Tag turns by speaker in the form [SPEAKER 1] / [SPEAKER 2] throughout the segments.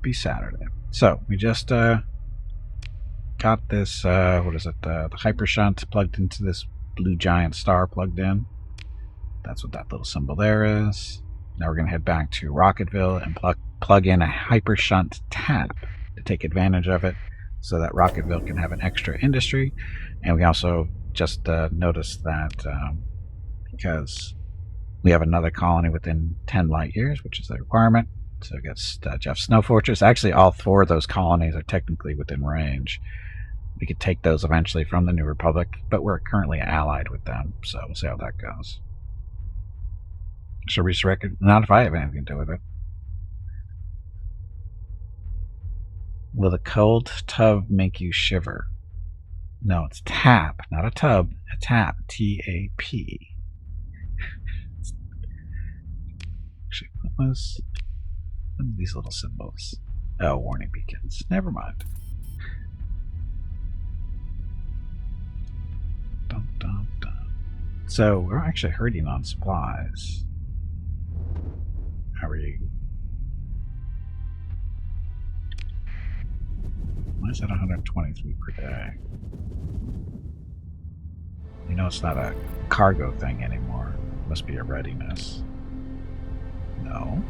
[SPEAKER 1] be Saturday. So we just got this, what is it, the hyper shunt plugged into this blue giant star plugged in. That's what that little symbol there is. Now we're going to head back to Rocketville and plug in a hyper shunt tap to take advantage of it so that Rocketville can have an extra industry. And we also just noticed that because we have another colony within 10 light years, which is the requirement. So it gets Jeff's Snow Fortress. Actually, all 4 of those colonies are technically within range. We could take those eventually from the New Republic, but we're currently allied with them, so we'll see how that goes. Should we resurrect it? Not if I have anything to do with it. Will the cold tub make you shiver? No, it's tap, not a tub. A tap. T-A-P. Actually, what was these little symbols? Oh, warning beacons. Never mind. Dum, dum, dum. So we're actually hurting on supplies. How are you? Why is that 123 per day? You know it's not a cargo thing anymore. It must be a readiness. No.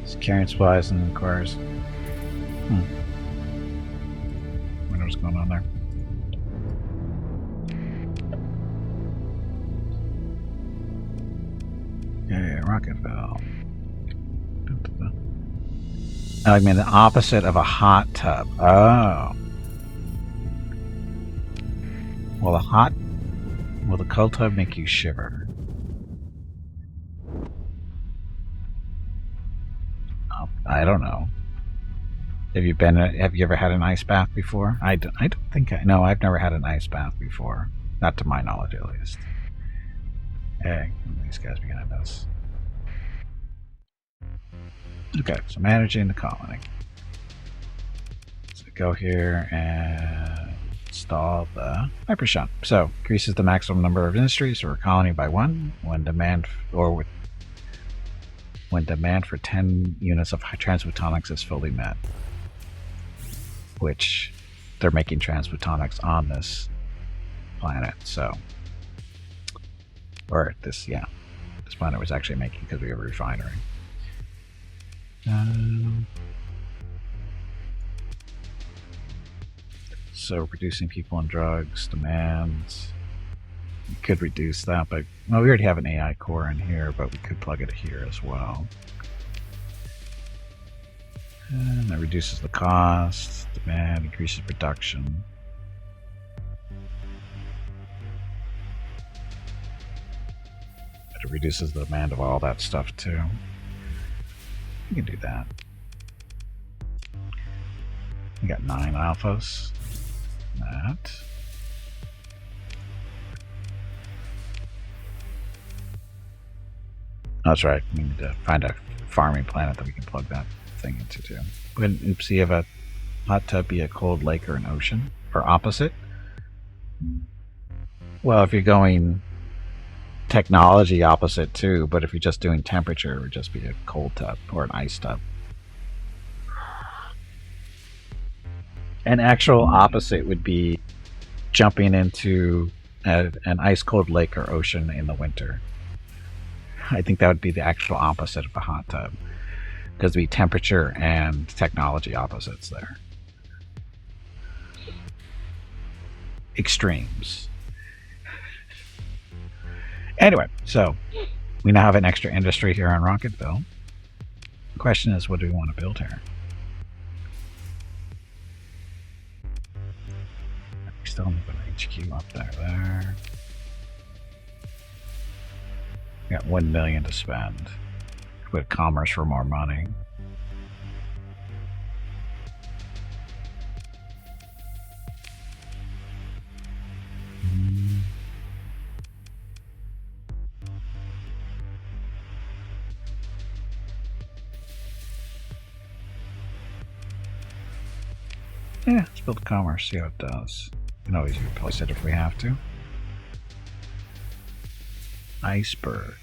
[SPEAKER 1] It's carrying supplies and requires. Wonder what's going on there. Yeah, Rocketville. I mean the opposite of a hot tub. Oh. Will the cold tub make you shiver? Oh, I don't know. Have you ever had an ice bath before? I don't think no, I've never had an ice bath before. Not to my knowledge, at least. Hey, these guys behind us. Okay, so managing the colony. So go here and install the hyper shunt. So increases the maximum number of industries for a colony by 1 when demand for 10 units of transphotonics is fully met. Which they're making transphotonics on this planet, so this planet was actually making because we have a refinery. So reducing people and drugs demands. We could reduce that, but we already have an AI core in here, but we could plug it here as well. And that reduces the cost. Demand increases production. It reduces the demand of all that stuff too. We can do that. We got 9 alphas. That. That's right. We need to find a farming planet that we can plug that thing into too. Oops, you have a hot tub be a cold lake or an ocean, or opposite. Well, if you're going technology, opposite too, but if you're just doing temperature, it would just be a cold tub or an ice tub. An actual opposite would be jumping into an ice cold lake or ocean in the winter. I think that would be the actual opposite of a hot tub, because there'd be temperature and technology opposites there. Extremes. Anyway, so we now have an extra industry here on Rocketville. The question is, what do we want to build here? We still need an HQ up there. We got 1 million to spend. With commerce for more money. Yeah, let's build commerce, see how it does. We can always replace it if we have to. Iceberg.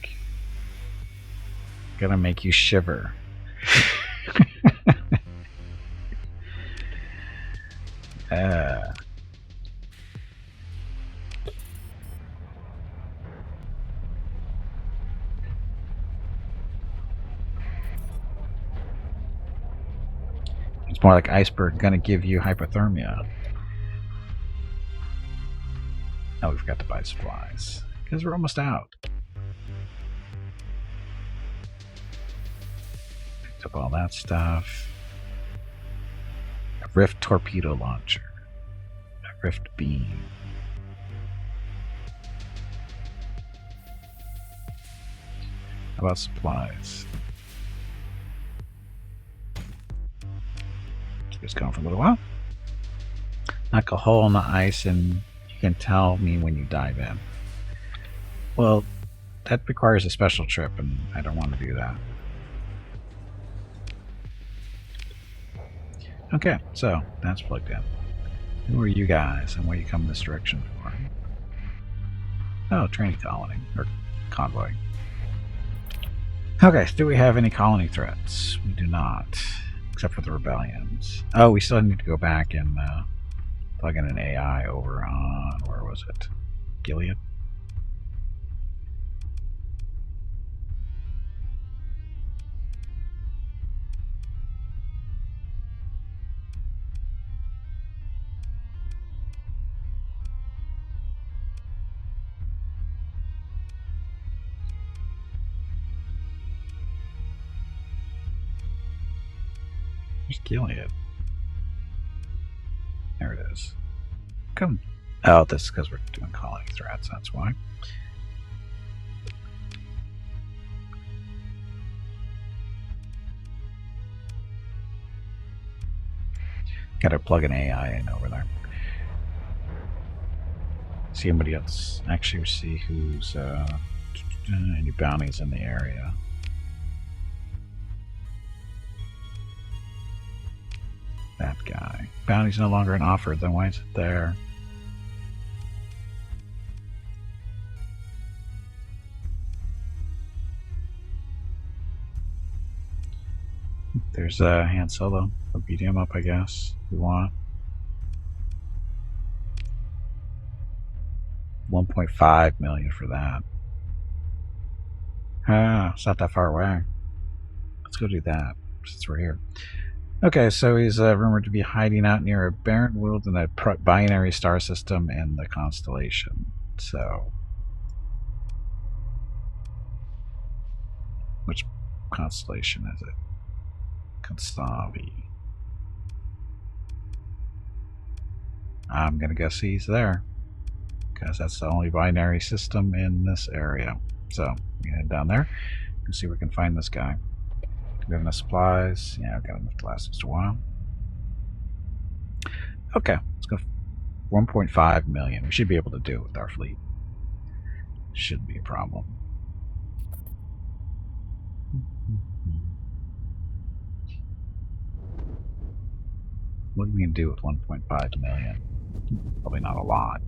[SPEAKER 1] Gonna make you shiver. It's more like iceberg gonna give you hypothermia. Oh, we forgot to buy supplies because we're almost out. Picked up all that stuff. A rift torpedo launcher. A rift beam. How about supplies? Just going for a little while. Knock a hole in the ice and you can tell me when you dive in. Well, that requires a special trip and I don't want to do that. Okay, so that's plugged in. Who are you guys and where you come this direction for? Oh, training colony or convoy. Okay, do we have any colony threats? We do not, except for the rebellions. Oh, we still need to go back and plug in an AI over on, where was it? Gilead? Where's Gilead? There it is. Come. Oh, this is because we're doing colony threats, that's why. Gotta plug an AI in over there. See anybody else. Actually, see who's any bounties in the area. That guy. Bounty's no longer an offer, then why is it there? There's a Han Solo. We'll beat him up, I guess, if we want. 1.5 million for that. Ah, it's not that far away. Let's go do that, since we're here. Okay, so he's rumored to be hiding out near a barren world in a binary star system in the constellation. So, which constellation is it? Consavi. I'm gonna guess he's there, because that's the only binary system in this area. So, we head down there and see if we can find this guy. Do we have enough supplies? Yeah, I've got enough to last us a while. Okay, let's go. 1.5 million. We should be able to do it with our fleet. Shouldn't be a problem. What are we going to do with 1.5 million? Probably not a lot.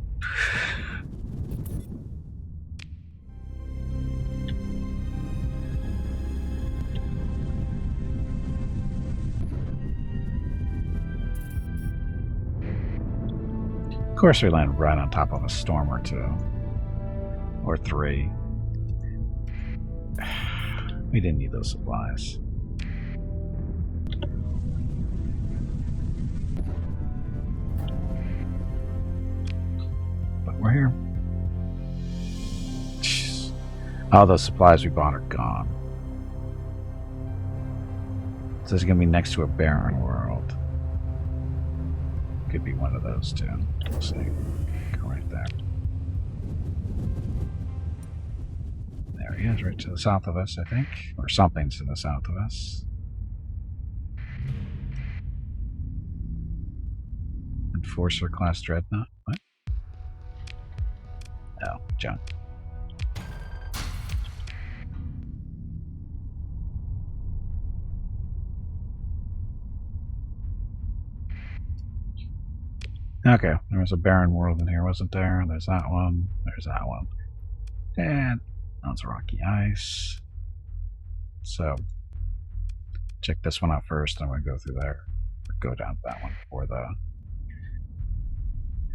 [SPEAKER 1] Of course we land right on top of a storm or two. Or three. We didn't need those supplies. But we're here. Jeez. All those supplies we bought are gone. So it's going to be next to a barren world. Could be one of those two. We'll see. Go right there. There he is, right to the south of us, I think. Or something's to the south of us. Enforcer class dreadnought. What? Oh, junk. Okay, there was a barren world in here, wasn't there? There's that one. There's that one. And That's rocky ice. So check this one out first, and I'm going to go through there. Or go down that one for the...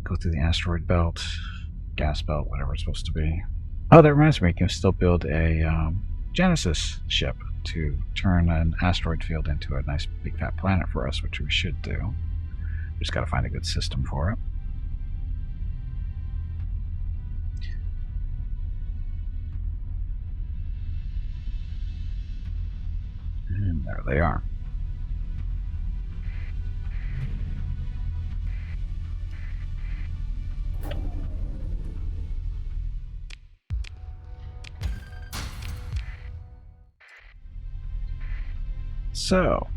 [SPEAKER 1] Go through the asteroid belt, gas belt, whatever it's supposed to be. Oh, that reminds me, you can still build a Genesis ship to turn an asteroid field into a nice big fat planet for us, which we should do. We just got to find a good system for it. And there they are. So,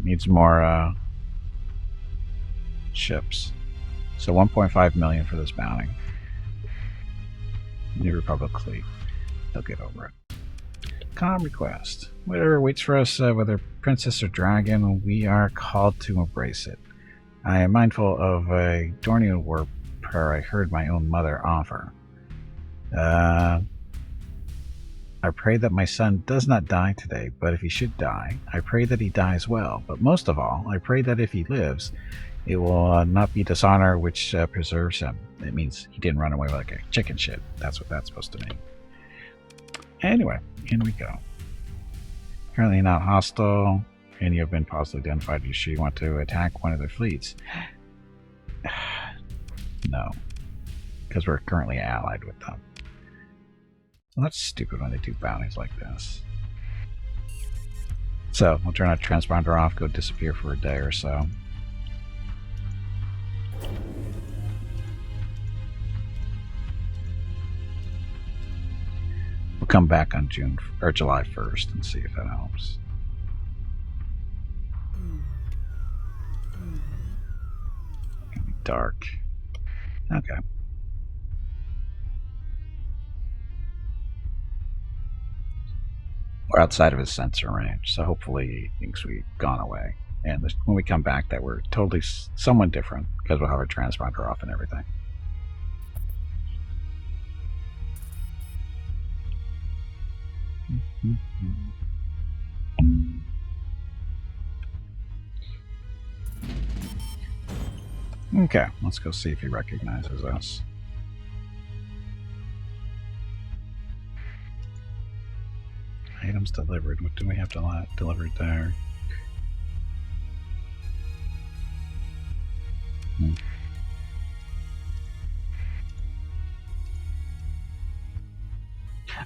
[SPEAKER 1] needs more ships. So 1.5 million for this bounty. New Republic fleet. They'll get over it. Common request. Whatever waits for us, whether princess or dragon, we are called to embrace it. I am mindful of a Dornian war prayer I heard my own mother offer. I pray that my son does not die today, but if he should die, I pray that he dies well. But most of all, I pray that if he lives, it will not be dishonor which preserves him. It means he didn't run away like a chicken shit. That's what that's supposed to mean. Anyway, in we go. Currently not hostile, and you have been positively identified. You sure you want to attack one of their fleets? No, because we're currently allied with them. Well, that's stupid when they do bounties like this. So, we'll turn our transponder off, go disappear for a day or so. We'll come back on July 1st and see if that helps. It's gonna be dark. Okay. We're outside of his sensor range, so hopefully he thinks we've gone away. And when we come back, that we're totally someone different, because we'll have our transponder off and everything. Okay, let's go see if he recognizes us. Items delivered. What do we have delivered there?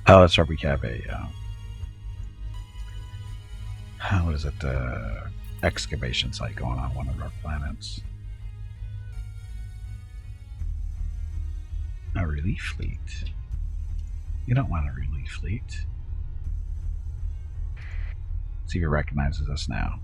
[SPEAKER 1] Oh, that's right. We have a what is it? Excavation site going on one of our planets. A relief fleet. You don't want a relief fleet. See if he recognizes us now.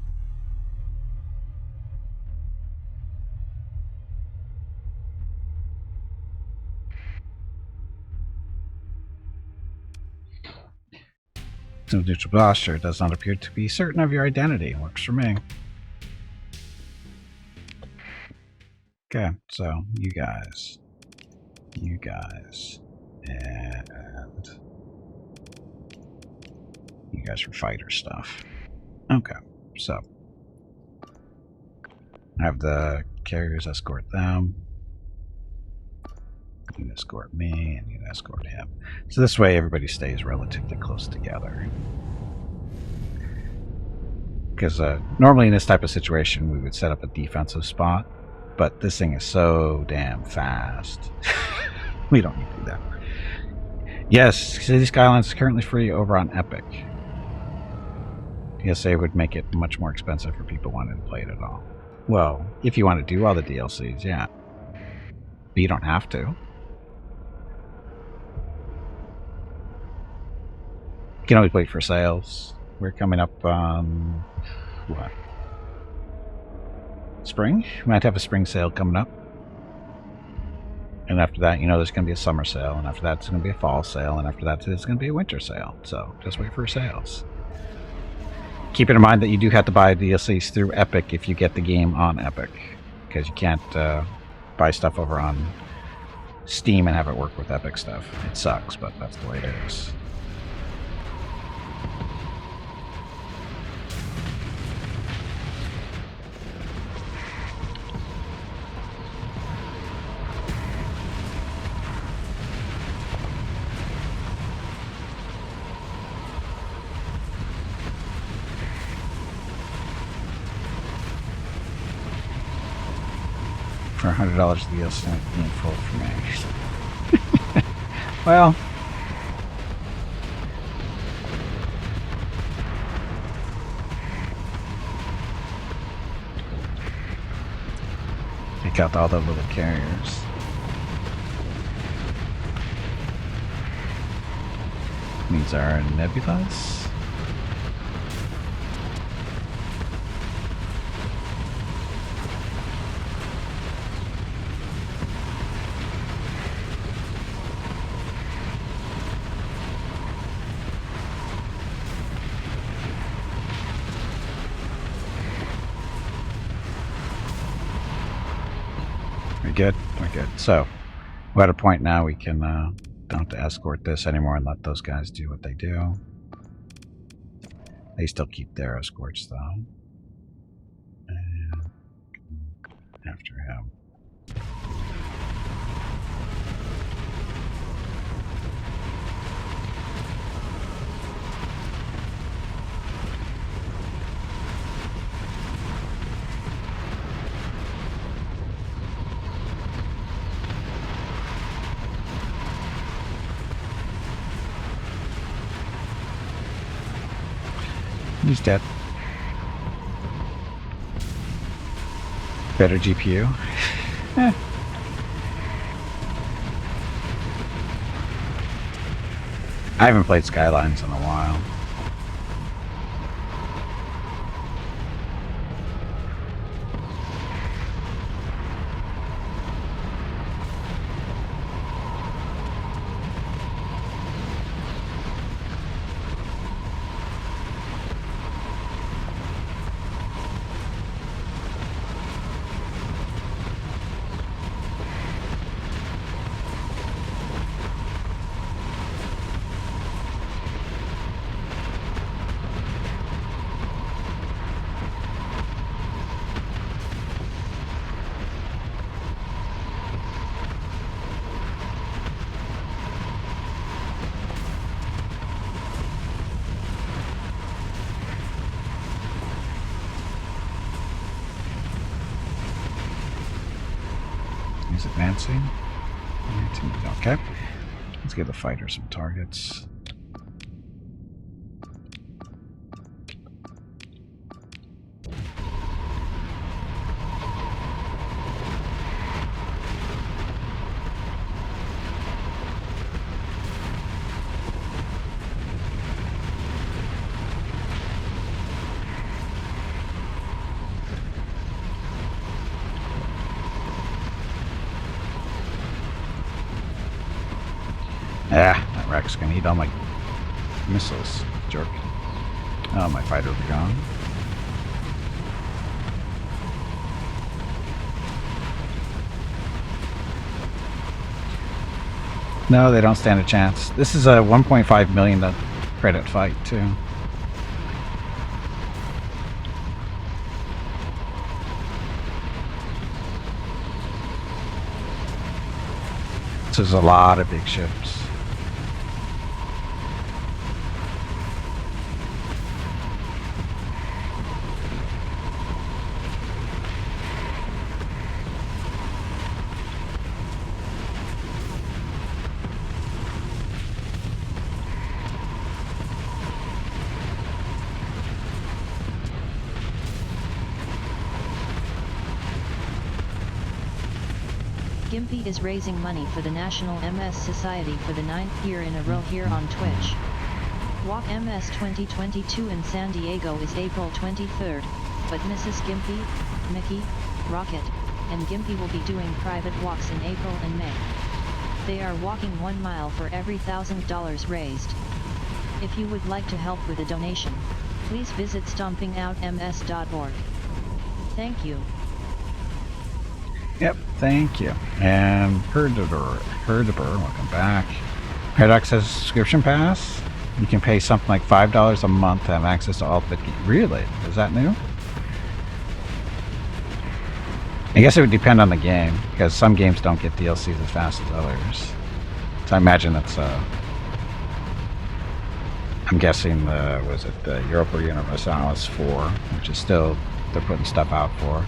[SPEAKER 1] Since neutral posture does not appear to be certain of your identity. Works for me. Okay, so you guys, and you guys for fighter stuff. Okay, so I have the carriers escort them. You escort me, and you escort him. So this way everybody stays relatively close together. Because normally in this type of situation we would set up a defensive spot, but this thing is so damn fast. We don't need to do that. Yes, City Skylines is currently free over on Epic. PSA would make it much more expensive for people wanting to play it at all. Well, if you want to do all the DLCs, yeah. But you don't have to. You can always wait for sales. We're coming up on what? Spring? We might have a spring sale coming up. And after that, you know, there's going to be a summer sale. And after that, it's going to be a fall sale. And after that, there's going to be a winter sale. So just wait for sales. Keep in mind that you do have to buy DLCs through Epic if you get the game on Epic. Because you can't buy stuff over on Steam and have it work with Epic stuff. It sucks, but that's the way it is. For $100 the deal being full for me. Well, take out all the little carriers. These are nebulas. Good, we're good. So we're at a point now we can don't have to escort this anymore and let those guys do what they do. They still keep their escorts though. And after him. He's dead. Better GPU. I haven't played Skylines in a while. He's advancing. Okay. Let's give the fighter some targets. Yeah, that wreck's gonna eat all my missiles, jerk. Oh, my fighter will be gone. No, they don't stand a chance. This is a 1.5 million credit fight, too. This is a lot of big ships.
[SPEAKER 2] Gimpy is raising money for the National MS Society for the 9th year in a row here on Twitch. Walk MS 2022 in San Diego is April 23rd, but Mrs. Gimpy, Mickey, Rocket, and Gimpy will be doing private walks in April and May. They are walking 1 mile for every $1,000 raised. If you would like to help with a donation, please visit stompingoutms.org. Thank you.
[SPEAKER 1] Yep, thank you. And Herdiber, welcome back. Paradox has a subscription pass. You can pay something like $5 a month to have access to all the games. Really? Is that new? I guess it would depend on the game, because some games don't get DLCs as fast as others. So I imagine it's, I'm guessing the Europa Universalis 4, which is still, they're putting stuff out for.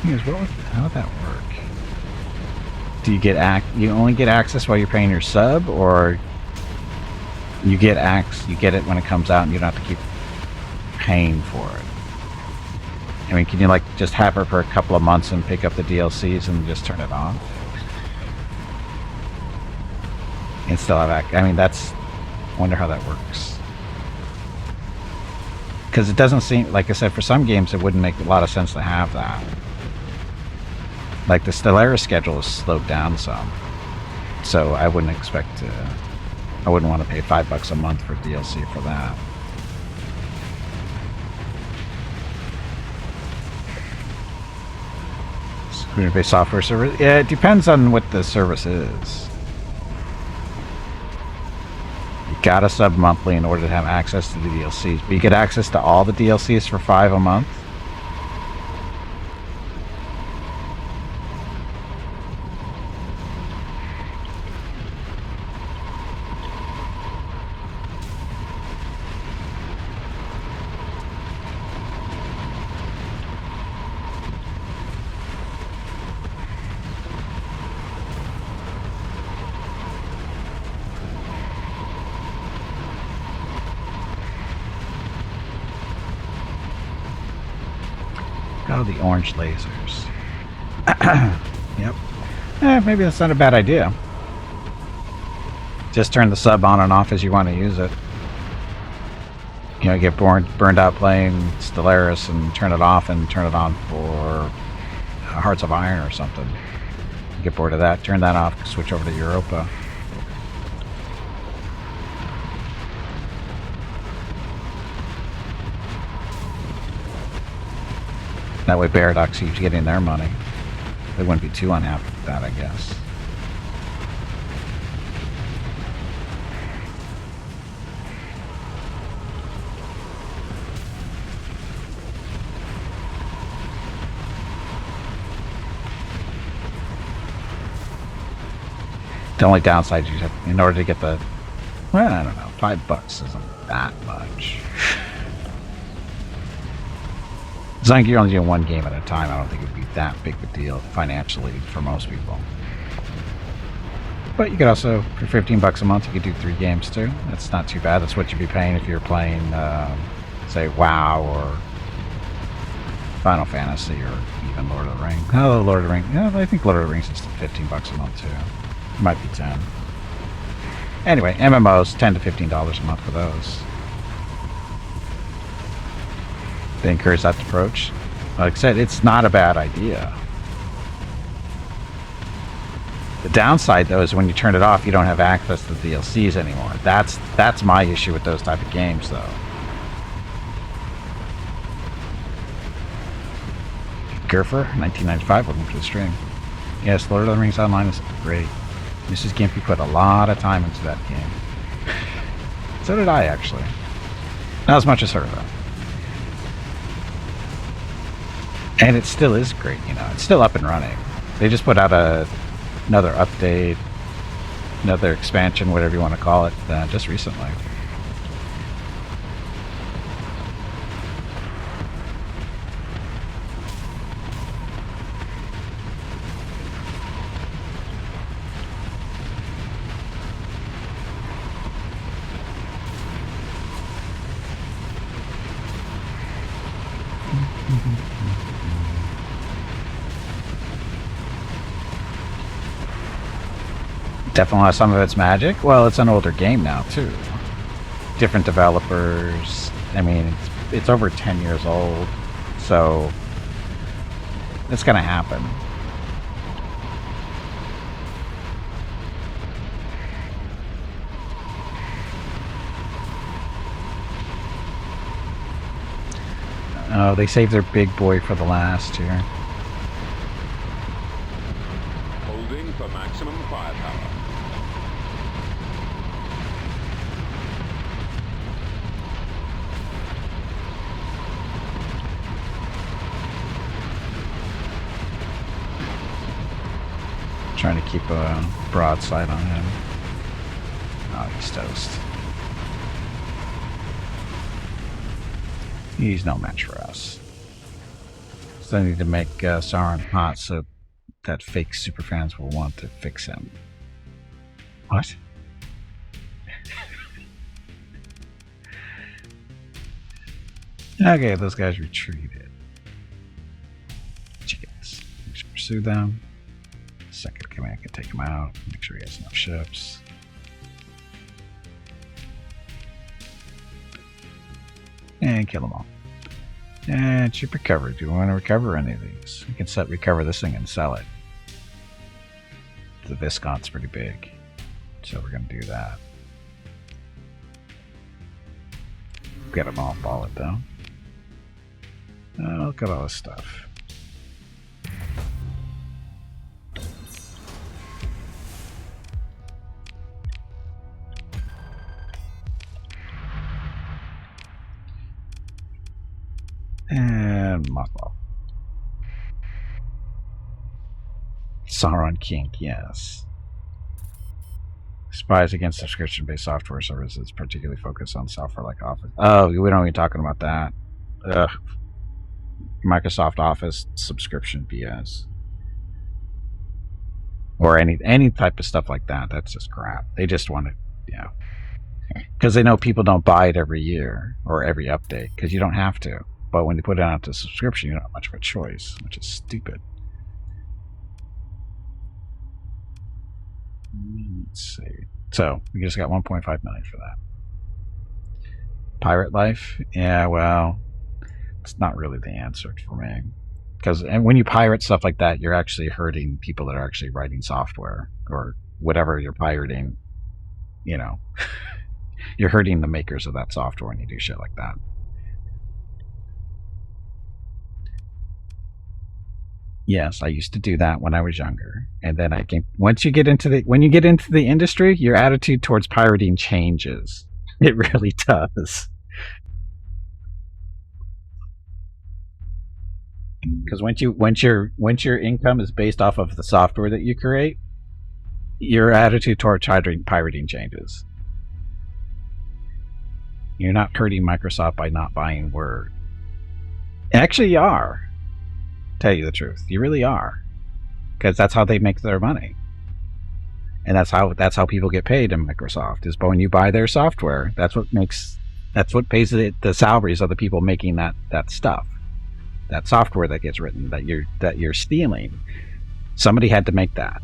[SPEAKER 1] How would that work? Do you get you only get access while you're paying your sub, or you get it when it comes out and you don't have to keep paying for it? I mean, can you like just have her for a couple of months and pick up the DLCs and just turn it off? And still have I mean, I wonder how that works. Because it doesn't seem, like I said, for some games it wouldn't make a lot of sense to have that. Like the Stellaris schedule is slowed down some, so I wouldn't expect to. I wouldn't want to pay $5 a month for DLC for that. Screen-based software service. Yeah, it depends on what the service is. You gotta sub monthly in order to have access to the DLCs, but you get access to all the DLCs for $5 a month. Oh, the orange lasers. Yep. Maybe that's not a bad idea. Just turn the sub on and off as you want to use it. You know, get burned out playing Stellaris and turn it off and turn it on for Hearts of Iron or something. Get bored of that, turn that off, switch over to Europa. That way Paradox keeps getting their money. They wouldn't be too unhappy with that, I guess. The only downside you have, in order to get the, well, I don't know, $5 isn't that much. As long as you're only doing one game at a time, I don't think it would be that big of a deal financially for most people. But you could also, for $15 a month, you could do 3 games too. That's not too bad. That's what you'd be paying if you're playing, say, WoW or Final Fantasy or even Lord of the Rings. Oh, Lord of the Rings. Yeah, I think Lord of the Rings is $15 a month too. It might be 10. Anyway, MMOs, $10 to $15 a month for those. They encourage that approach. Like I said, it's not a bad idea. The downside, though, is when you turn it off, you don't have access to the DLCs anymore. That's my issue with those type of games, though. Gurfer, 1995, welcome to the stream. Yes, Lord of the Rings Online is great. Mrs. Gimpy put a lot of time into that game. So did I, actually. Not as much as her, though. And it still is great, you know. It's still up and running. They just put out another update, another expansion, whatever you want to call it, just recently. Definitely has some of its magic. Well, it's an older game now, too. Different developers. I mean, it's over 10 years old. So, it's going to happen. Oh, they saved their big boy for the last here.
[SPEAKER 3] Holding for maximum firepower.
[SPEAKER 1] Trying to keep a broadside on him. Oh, he's toast. He's no match for us. So I need to make Sauron hot so that fake superfans will want to fix him. What? Okay, those guys retreated. Chickens. Let's pursue them. Second command can take him out. Make sure he has enough ships. And kill them all. And cheap recovery. Do we want to recover any of these? We can recover this thing and sell it. The Viscount's pretty big, so we're going to do that. Get them all ball it though. Look at all this stuff. And mothball. Sauron kink, yes. Spies against subscription-based software services, particularly focused on software like Office. Oh, we don't even talking about that. Ugh. Microsoft Office subscription BS. Or any type of stuff like that. That's just crap. They just want to, because they know people don't buy it every year or every update, because you don't have to. But when you put it out to subscription, you don't have much of a choice, which is stupid. Let's see. So we just got 1.5 million for that. Pirate life? Yeah, well, it's not really the answer for me. Because when you pirate stuff like that, you're actually hurting people that are actually writing software or whatever you're pirating. You know, you're hurting the makers of that software when you do shit like that. Yes, I used to do that when I was younger, and then I came. When you get into the industry, your attitude towards pirating changes. It really does. Because once your income is based off of the software that you create, your attitude towards pirating changes. You're not hurting Microsoft by not buying Word. Actually, you are. Tell you the truth, you really are, because that's how they make their money, and that's how people get paid in Microsoft. Is when you buy their software. That's what pays the salaries of the people making that stuff, that software that gets written that you're stealing. Somebody had to make that,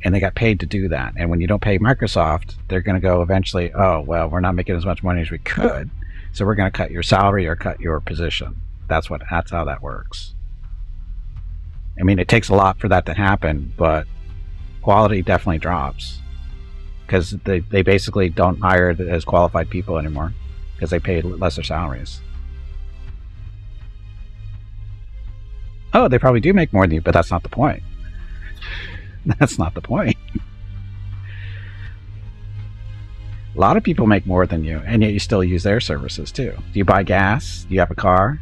[SPEAKER 1] and they got paid to do that. And when you don't pay Microsoft, they're going to go eventually, oh well, we're not making as much money as we could, so we're going to cut your salary or cut your position. That's how that works. I mean, it takes a lot for that to happen, but quality definitely drops because they basically don't hire as qualified people anymore because they pay lesser salaries. Oh, they probably do make more than you, but that's not the point. That's not the point. A lot of people make more than you, and yet you still use their services too. Do you buy gas? Do you have a car?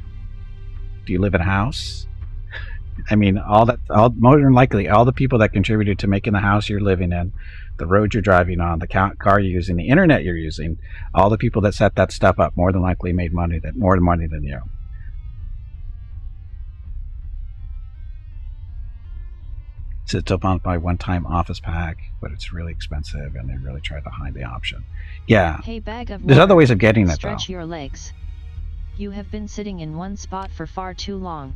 [SPEAKER 1] Do you live in a house? I mean, more than likely, all the people that contributed to making the house you're living in, the road you're driving on, the car you're using, the internet you're using, all the people that set that stuff up more than likely made more money than you. So it's up on my one-time Office pack, but it's really expensive, and they really try to hide the option. Yeah,
[SPEAKER 2] hey, bag of
[SPEAKER 1] there's other ways of getting it, though.
[SPEAKER 2] Stretch your legs. You have been sitting in one spot for far too long.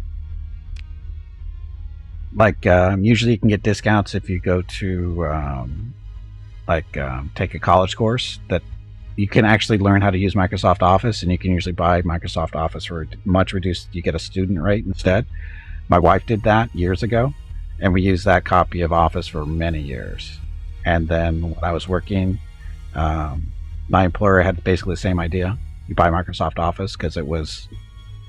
[SPEAKER 1] Like, usually you can get discounts if you go to, take a college course that you can actually learn how to use Microsoft Office, and you can usually buy Microsoft Office for much reduced. You get a student rate instead. My wife did that years ago, and we used that copy of Office for many years. And then when I was working, my employer had basically the same idea. You buy Microsoft Office because it was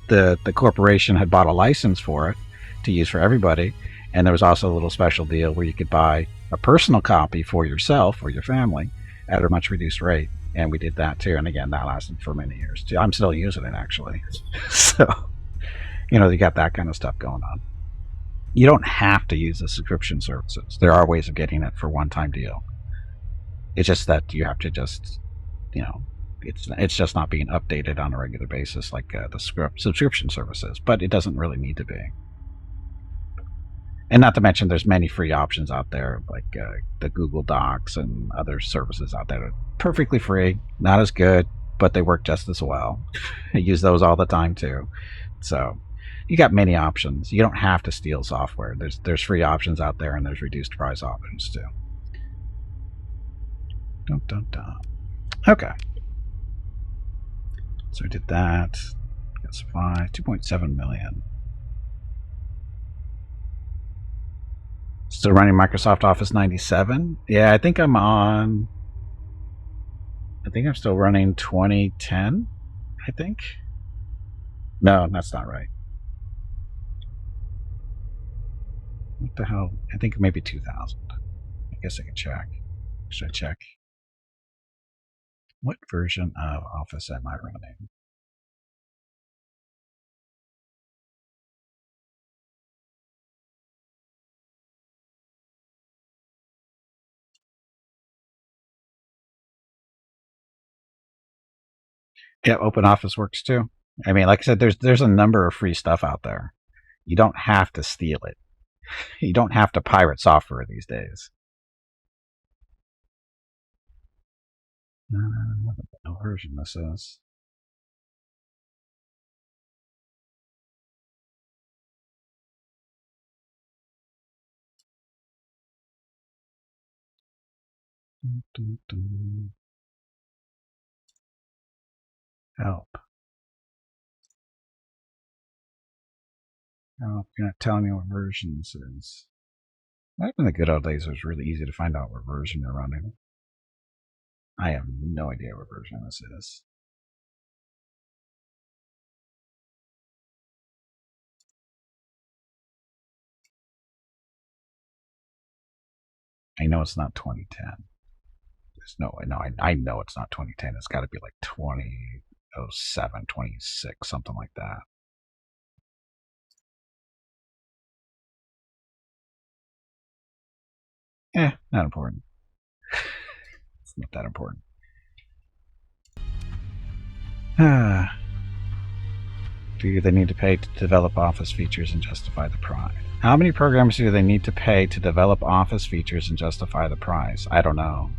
[SPEAKER 1] the corporation had bought a license for it to use for everybody, and there was also a little special deal where you could buy a personal copy for yourself or your family at a much reduced rate, and we did that too. And again, that lasted for many years. I'm still using it actually. So, you got that kind of stuff going on. You don't have to use the subscription services. There are ways of getting it for one-time deal. It's just that you have to just, it's just not being updated on a regular basis like the subscription services, but it doesn't really need to be. And not to mention, there's many free options out there, like the Google Docs and other services out there that are perfectly free, not as good, but they work just as well. I use those all the time too. So you got many options. You don't have to steal software. There's free options out there, and there's reduced price options too. Dun, dun, dun. Okay. So I did that. Got supply, 2.7 million. Still running Microsoft Office 97. Yeah, I think I'm still running 2010. I think. No, that's not right. What the hell? I think maybe 2000. I guess I can check. Should I check? What version of Office am I running? Yeah, OpenOffice works too. I mean, like I said, there's a number of free stuff out there. You don't have to steal it. You don't have to pirate software these days. I don't know what version this is. Help. Oh, you're not telling me what version this is. Back in the good old days, it was really easy to find out what version you're running. I have no idea what version this is. I know it's not 2010. There's no way. No, I know it's not 2010. It's got to be like 2007, 26, something like that. Not important. It's not that important. Do they need to pay to develop Office features and justify the price? How many programs do they need to pay to develop Office features and justify the price? I don't know.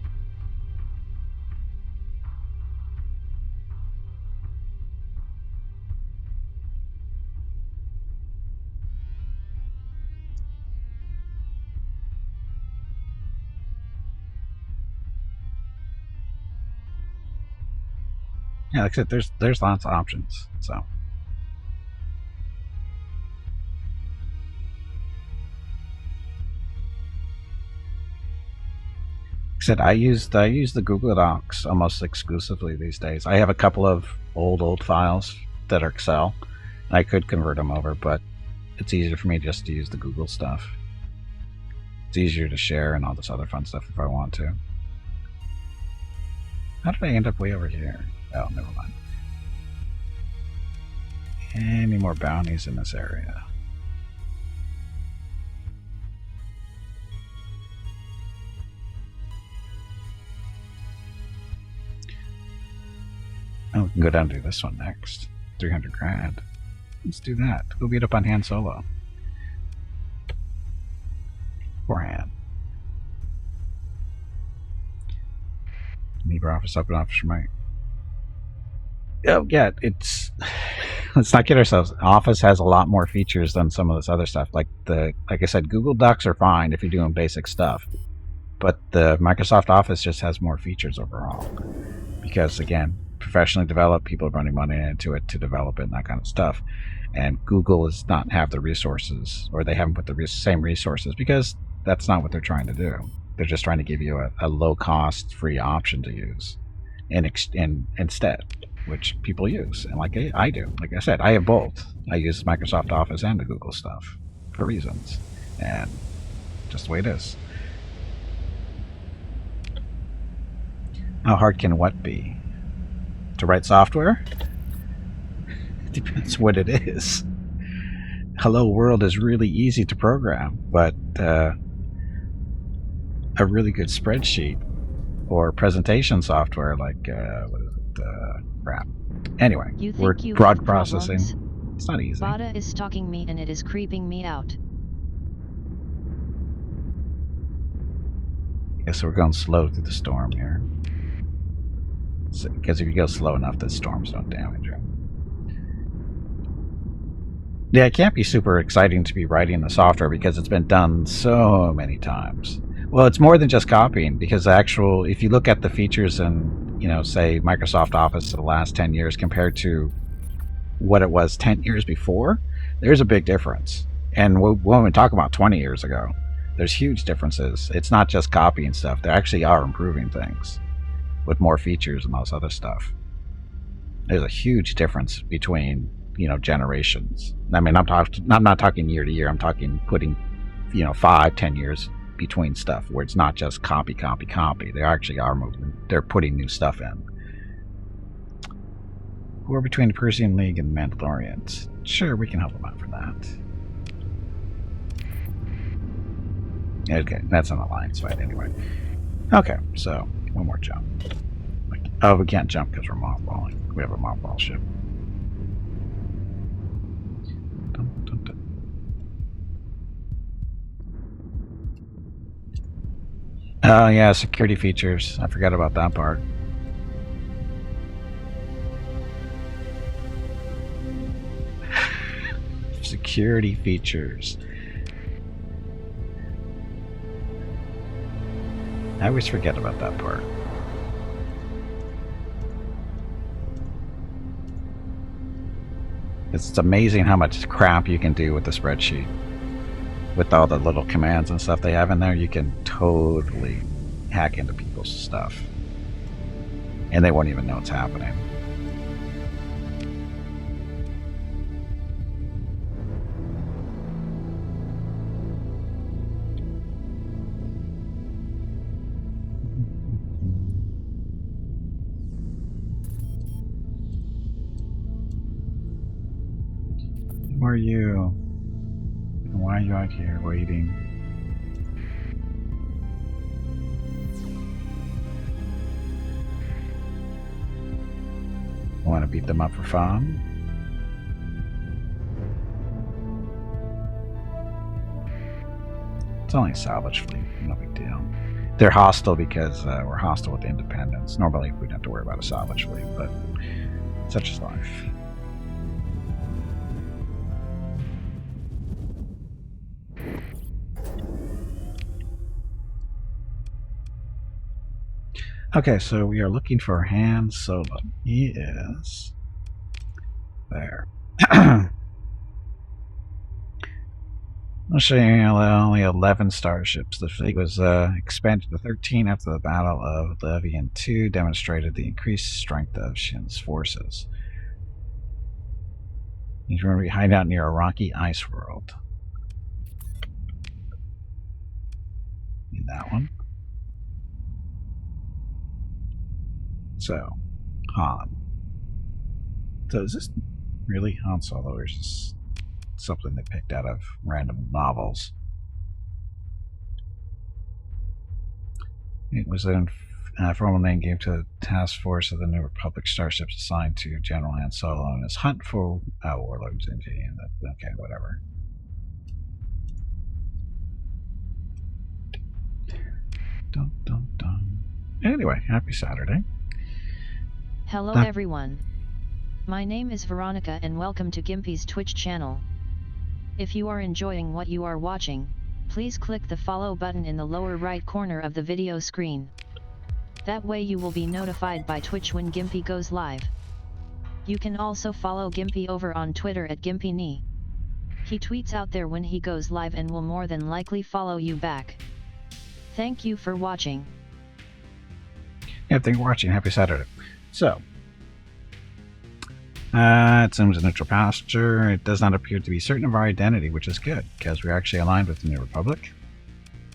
[SPEAKER 1] Yeah, like I said, there's lots of options. So, like I said, I use the Google Docs almost exclusively these days. I have a couple of old files that are Excel, and I could convert them over, but it's easier for me just to use the Google stuff. It's easier to share and all this other fun stuff if I want to. How did I end up way over here? Oh, never mind. Any more bounties in this area? Oh, we can go down to this one next. 300 grand. Let's do that. We'll beat up on Han Solo. Poor Han. LibreOffice OpenOffice Remote. Oh yeah, it's let's not kid ourselves. Office has a lot more features than some of this other stuff. Like I said, Google Docs are fine if you're doing basic stuff, but the Microsoft Office just has more features overall. Because again, professionally developed, people are running money into it to develop it and that kind of stuff. And Google does not have the resources, or they haven't put the same resources, because that's not what they're trying to do. They're just trying to give you a low-cost, free option to use, and instead. which people use, and like I do. Like I said, I have both. I use Microsoft Office and the Google stuff for reasons, and just the way it is. How hard can what be? To write software? It depends what it is. Hello World is really easy to program, but a really good spreadsheet or presentation software like what is it? Crap. Anyway, word broad processing. It's not easy.
[SPEAKER 2] Bada is stalking me and it is creeping me out.
[SPEAKER 1] Guess we're going slow through the storm here. Because if you go slow enough, the storms don't damage you. Yeah, it can't be super exciting to be writing the software because it's been done so many times. Well, it's more than just copying, because if you look at the features in, say Microsoft Office of the last 10 years compared to what it was 10 years before, there's a big difference. And when we talk about 20 years ago, there's huge differences. It's not just copying stuff. They actually are improving things with more features and all this other stuff. There's a huge difference between, generations. I mean, I'm not talking year to year. I'm talking putting, 5-10 years between stuff where it's not just copy. They actually are moving. They're putting new stuff in. War between the Persian League and the Mandalorians. Sure, we can help them out for that. Okay, that's an alliance fight anyway. Okay, so one more jump. Oh, we can't jump because we're mothballing. We have a mothball ship. Oh yeah, security features. I forgot about that part. Security features. I always forget about that part. It's amazing how much crap you can do with the spreadsheet. With all the little commands and stuff they have in there, you can totally hack into people's stuff. And they won't even know it's happening. Who are you? And why are you out here waiting? Want to beat them up for fun? It's only a salvage fleet, no big deal. They're hostile because we're hostile with the independents. Normally we'd have to worry about a salvage fleet, but such is life. Okay, so we are looking for Han Solo. He is there. I'll show you only 11 starships. The fleet was expanded to 13 after the Battle of Levian 2 demonstrated the increased strength of Shin's forces. He's going to be hiding out near a rocky ice world. In that one. So, Han. So is this really Han Solo, or is this something they picked out of random novels? It was a formal name given to the task force of the New Republic starships assigned to General Han Solo in his hunt for warlords. Okay, whatever. Dun, dun, dun. Anyway, happy Saturday.
[SPEAKER 2] Hello everyone. My name is Veronica and welcome to Gimpy's Twitch channel. If you are enjoying what you are watching, please click the follow button in the lower right corner of the video screen. That way you will be notified by Twitch when Gimpy goes live. You can also follow Gimpy over on Twitter at GimpyKnee. He tweets out there when he goes live and will more than likely follow you back. Thank you for watching.
[SPEAKER 1] Yeah, thank you for watching. Happy Saturday. So, It seems a neutral passenger. It does not appear to be certain of our identity, which is good, because we're actually aligned with the New Republic.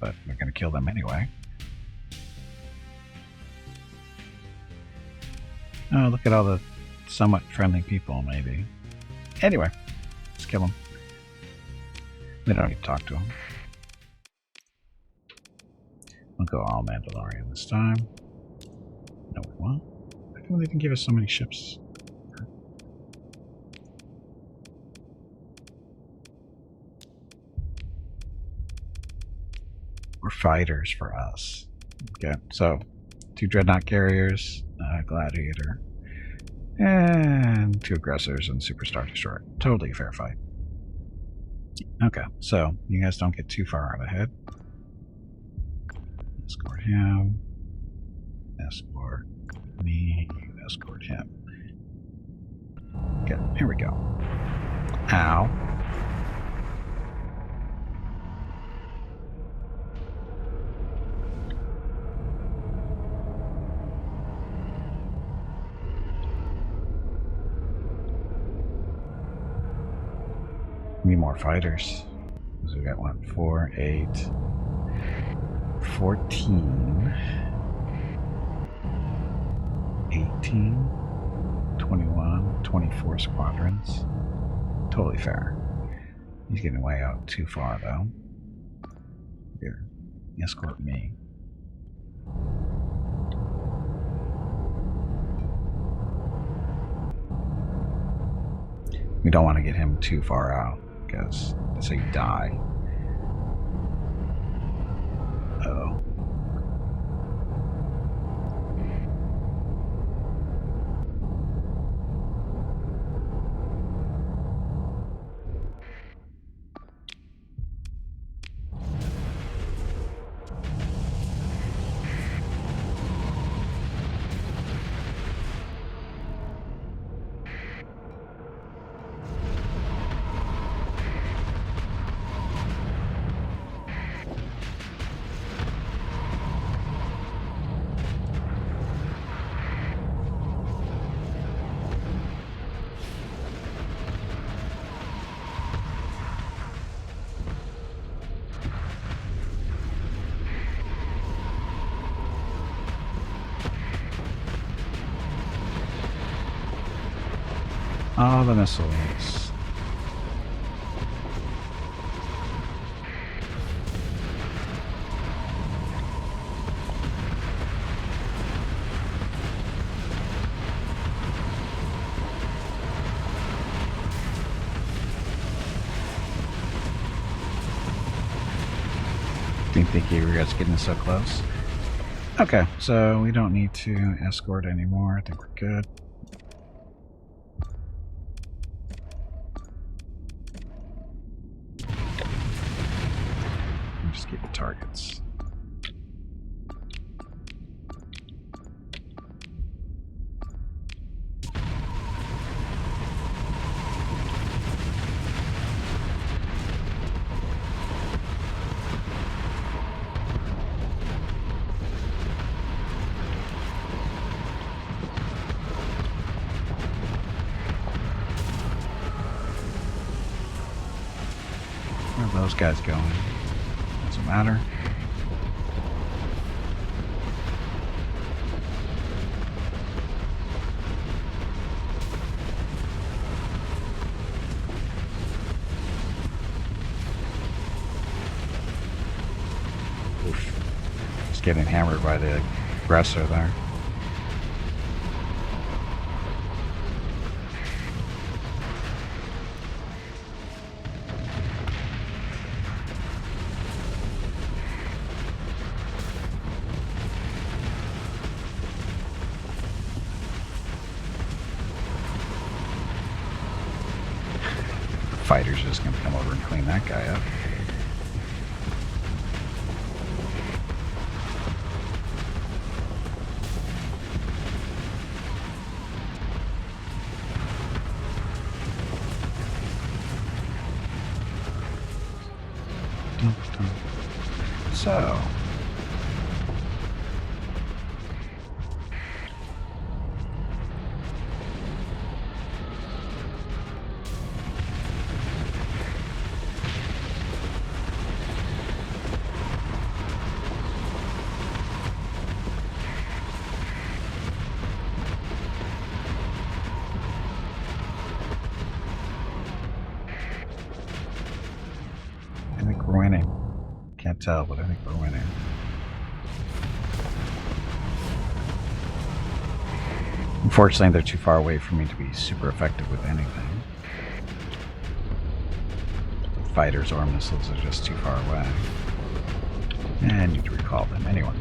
[SPEAKER 1] But we're going to kill them anyway. Oh, look at all the somewhat friendly people, maybe. Anyway, let's kill them. We don't need to talk to them. We'll go all Mandalorian this time. No, we won't. How come they didn't give us so many ships? We're fighters for us. Okay, so 2 dreadnought carriers, gladiator, and 2 aggressors and superstar destroyer. Totally a fair fight. Okay, so you guys don't get too far out ahead. Escort him. Escort me. Escort him. Okay, here we go. Ow. Need more fighters. So we got 1, 4, 8, 14, 18, 21, 24 squadrons. Totally fair. He's getting way out too far though. Here, escort me. We don't want to get him too far out, because that's how you die. Uh-oh. All the missiles. Didn't think you were guys getting so close. Okay, so we don't need to escort anymore. I think we're good. Just get the targets. Where are those guys going? Doesn't matter. Oof. Just getting hammered by the aggressor there. Fighter's just gonna come over and clean that guy up. So can't tell, but I think we're winning. Unfortunately, they're too far away for me to be super effective with anything. Fighters or missiles are just too far away. And I need to recall them anyway.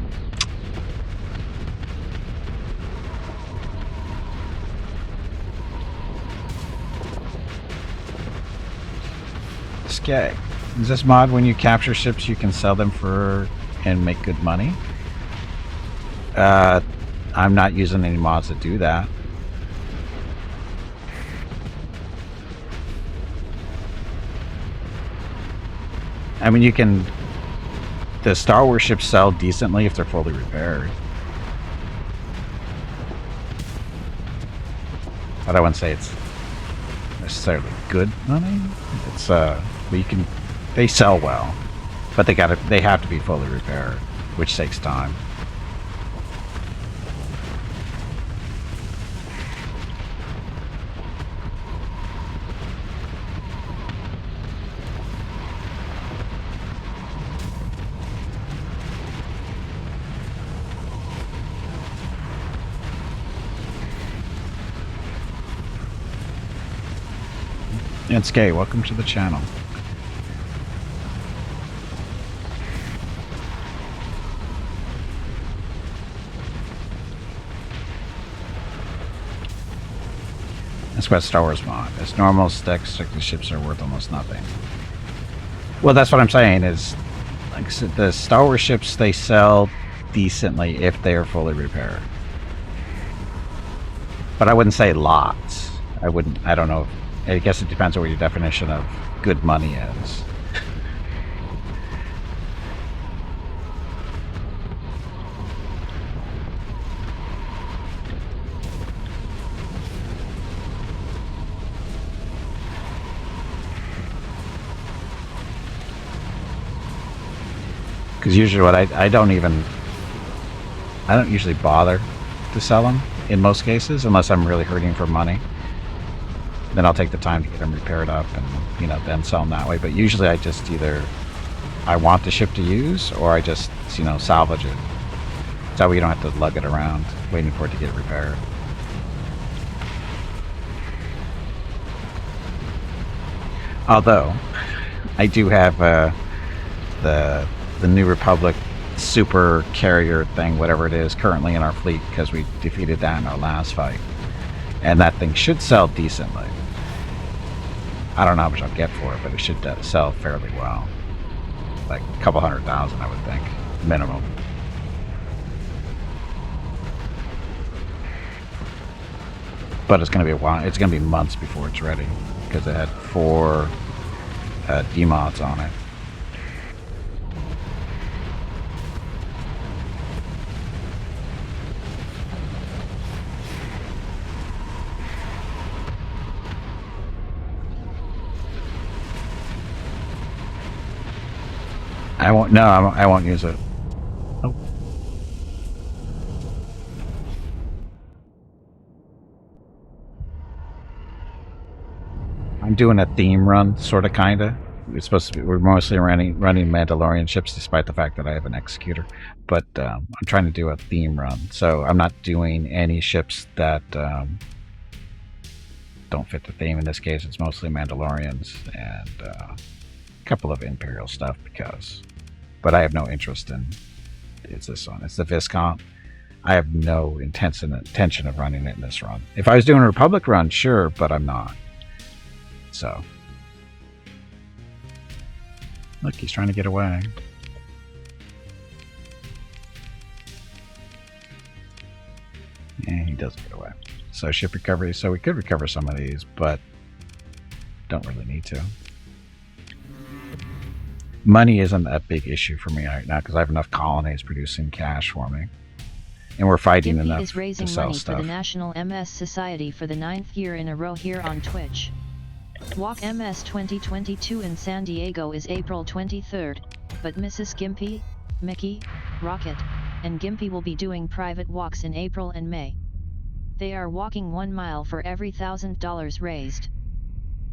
[SPEAKER 1] Skag. Is this mod when you capture ships you can sell them for and make good money? I'm not using any mods that do that. I mean, you can... The Star Wars ships sell decently if they're fully repaired. But I wouldn't say it's necessarily good money. It's you can... They sell well, but they have to be fully repaired, which takes time. And Skay, welcome to the channel. That's what Star Wars mod. As normal, Starsector ships are worth almost nothing. Well, that's what I'm saying is, like I said, the Star Wars ships, they sell decently if they are fully repaired. But I wouldn't say lots. I don't know. I guess it depends on what your definition of good money is. Because usually what I don't usually bother to sell them in most cases unless I'm really hurting for money. Then I'll take the time to get them repaired up and, you know, then sell them that way. But usually I just either I want the ship to use or I just, you know, salvage it. That way you don't have to lug it around waiting for it to get repaired. Although I do have the New Republic super carrier thing, whatever it is, currently in our fleet because we defeated that in our last fight. And that thing should sell decently. I don't know how much I'll get for it, but it should sell fairly well. Like a couple 100,000, I would think, minimum. But it's going to be a while. It's going to be months before it's ready because it had 4 demods on it. I won't. No, I won't use it. Oh. I'm doing a theme run, sort of, kinda. We're mostly running Mandalorian ships, despite the fact that I have an executor. But I'm trying to do a theme run, so I'm not doing any ships that don't fit the theme. In this case, it's mostly Mandalorians and a couple of Imperial stuff because. But I have no interest in. It's this one. It's the Viscount. I have no intention of running it in this run. If I was doing a Republic run, sure, but I'm not. So. Look, he's trying to get away. And he doesn't get away. So ship recovery. So we could recover some of these, but don't really need to. Money isn't a big issue for me right now because I have enough colonies producing cash for me. And we're fighting
[SPEAKER 2] Gimpy
[SPEAKER 1] enough
[SPEAKER 2] is raising
[SPEAKER 1] to sell
[SPEAKER 2] money
[SPEAKER 1] stuff.
[SPEAKER 2] for the National MS Society for the 9th year in a row here on Twitch. Walk MS 2022 in San Diego is April 23rd, but Mrs. Gimpy, Mickey, Rocket, and Gimpy will be doing private walks in April and May. They are walking 1 mile for every $1,000 raised.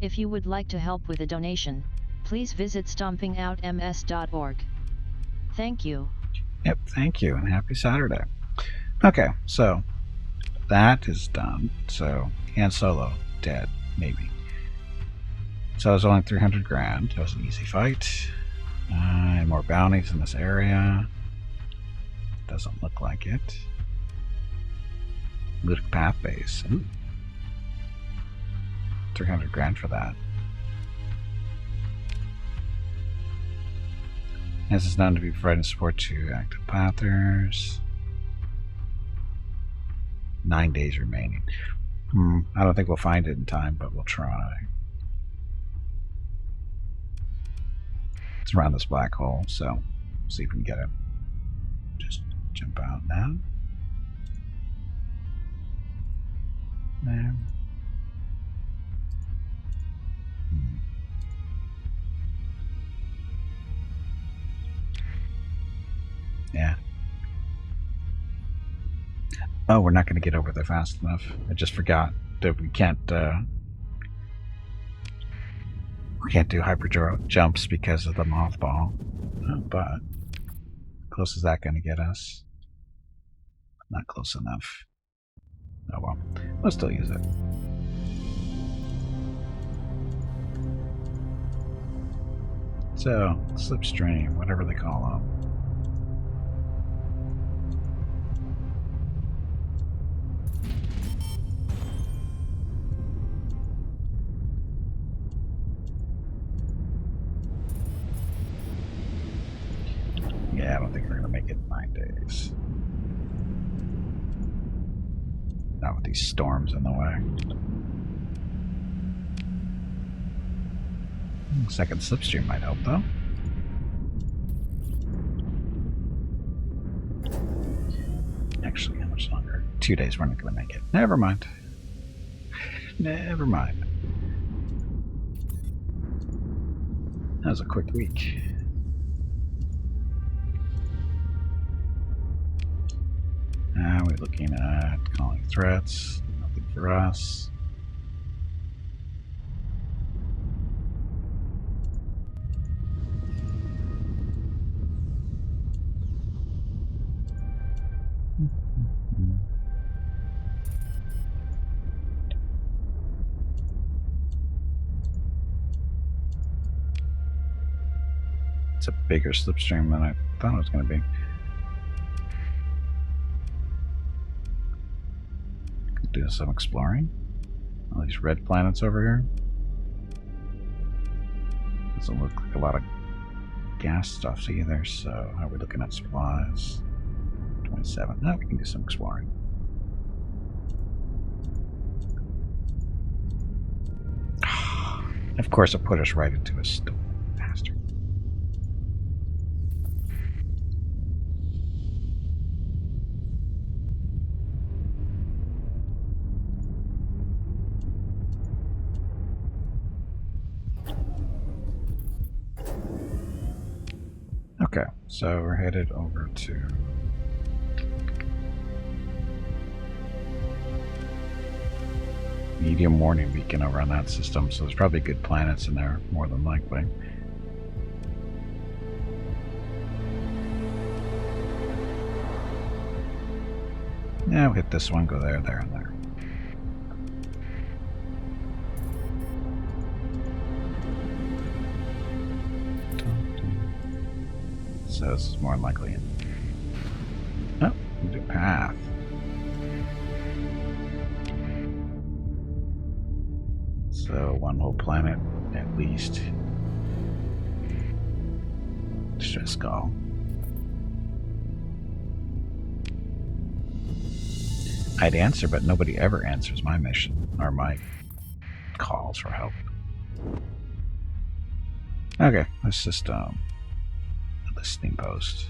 [SPEAKER 2] If you would like to help with a donation, please visit stompingoutms.org. Thank you.
[SPEAKER 1] Yep, thank you, and happy Saturday. Okay, so that is done. So Han Solo dead, maybe. So it was only 300 grand. That was an easy fight. And more bounties in this area. Doesn't look like it. Ludic Path Base. Ooh. 300 grand for that. This is known to be providing support to active pathers. 9 days remaining. I don't think we'll find it in time, but we'll try. It's around this black hole, so see if we can get it. Just jump out now. Now. Yeah. Oh, we're not going to get over there fast enough. I just forgot that we can't do hyper jumps because of the mothball. But close is that going to get us? Not close enough. Oh well, we'll still use it. So, slipstream, whatever they call them. Yeah, I don't think we're going to make it in 9 days. Not with these storms in the way. Second slipstream might help, though. Actually, how much longer? 2 days, we're not going to make it. Never mind. Never mind. That was a quick week. Now we're looking at calling threats. Nothing for us. It's a bigger slipstream than I thought it was going to be. Do some exploring. All these red planets over here. Doesn't look like a lot of gas stuff either, so how are we looking at supplies? 27. Now we can do some exploring. Of course, it put us right into a storm. Bastard. Okay, so we're headed over to medium warning beacon over on that system, so there's probably good planets in there, more than likely. Yeah, we'll hit this one, go there, there, and there. So this is more likely. Oh, we do path. So one whole planet at least. Stress call. I'd answer, but nobody ever answers my mission or my calls for help. Okay, let's just listening post.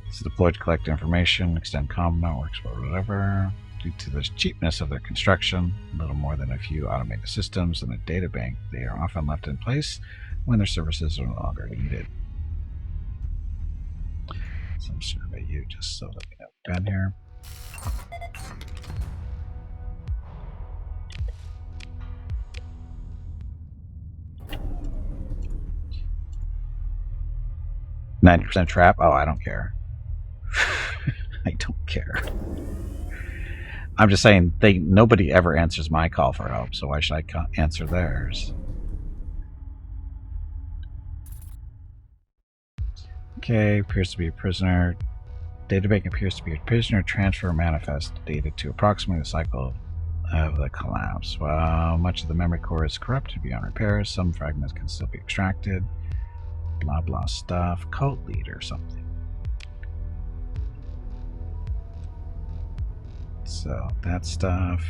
[SPEAKER 1] It's deployed to collect information, extend comm networks, or whatever. Due to the cheapness of their construction, little more than a few automated systems and a data bank, they are often left in place when their services are no longer needed. Some survey you just so that we have been here. 90% trap? Oh, I don't care. I don't care. I'm just saying, nobody ever answers my call for help, so why should I answer theirs? Okay, appears to be a prisoner. Databank appears to be a prisoner transfer manifest dated to approximately the cycle of the collapse. While much of the memory core is corrupted beyond repair, some fragments can still be extracted. Blah blah stuff. Cult leader or something. So that stuff.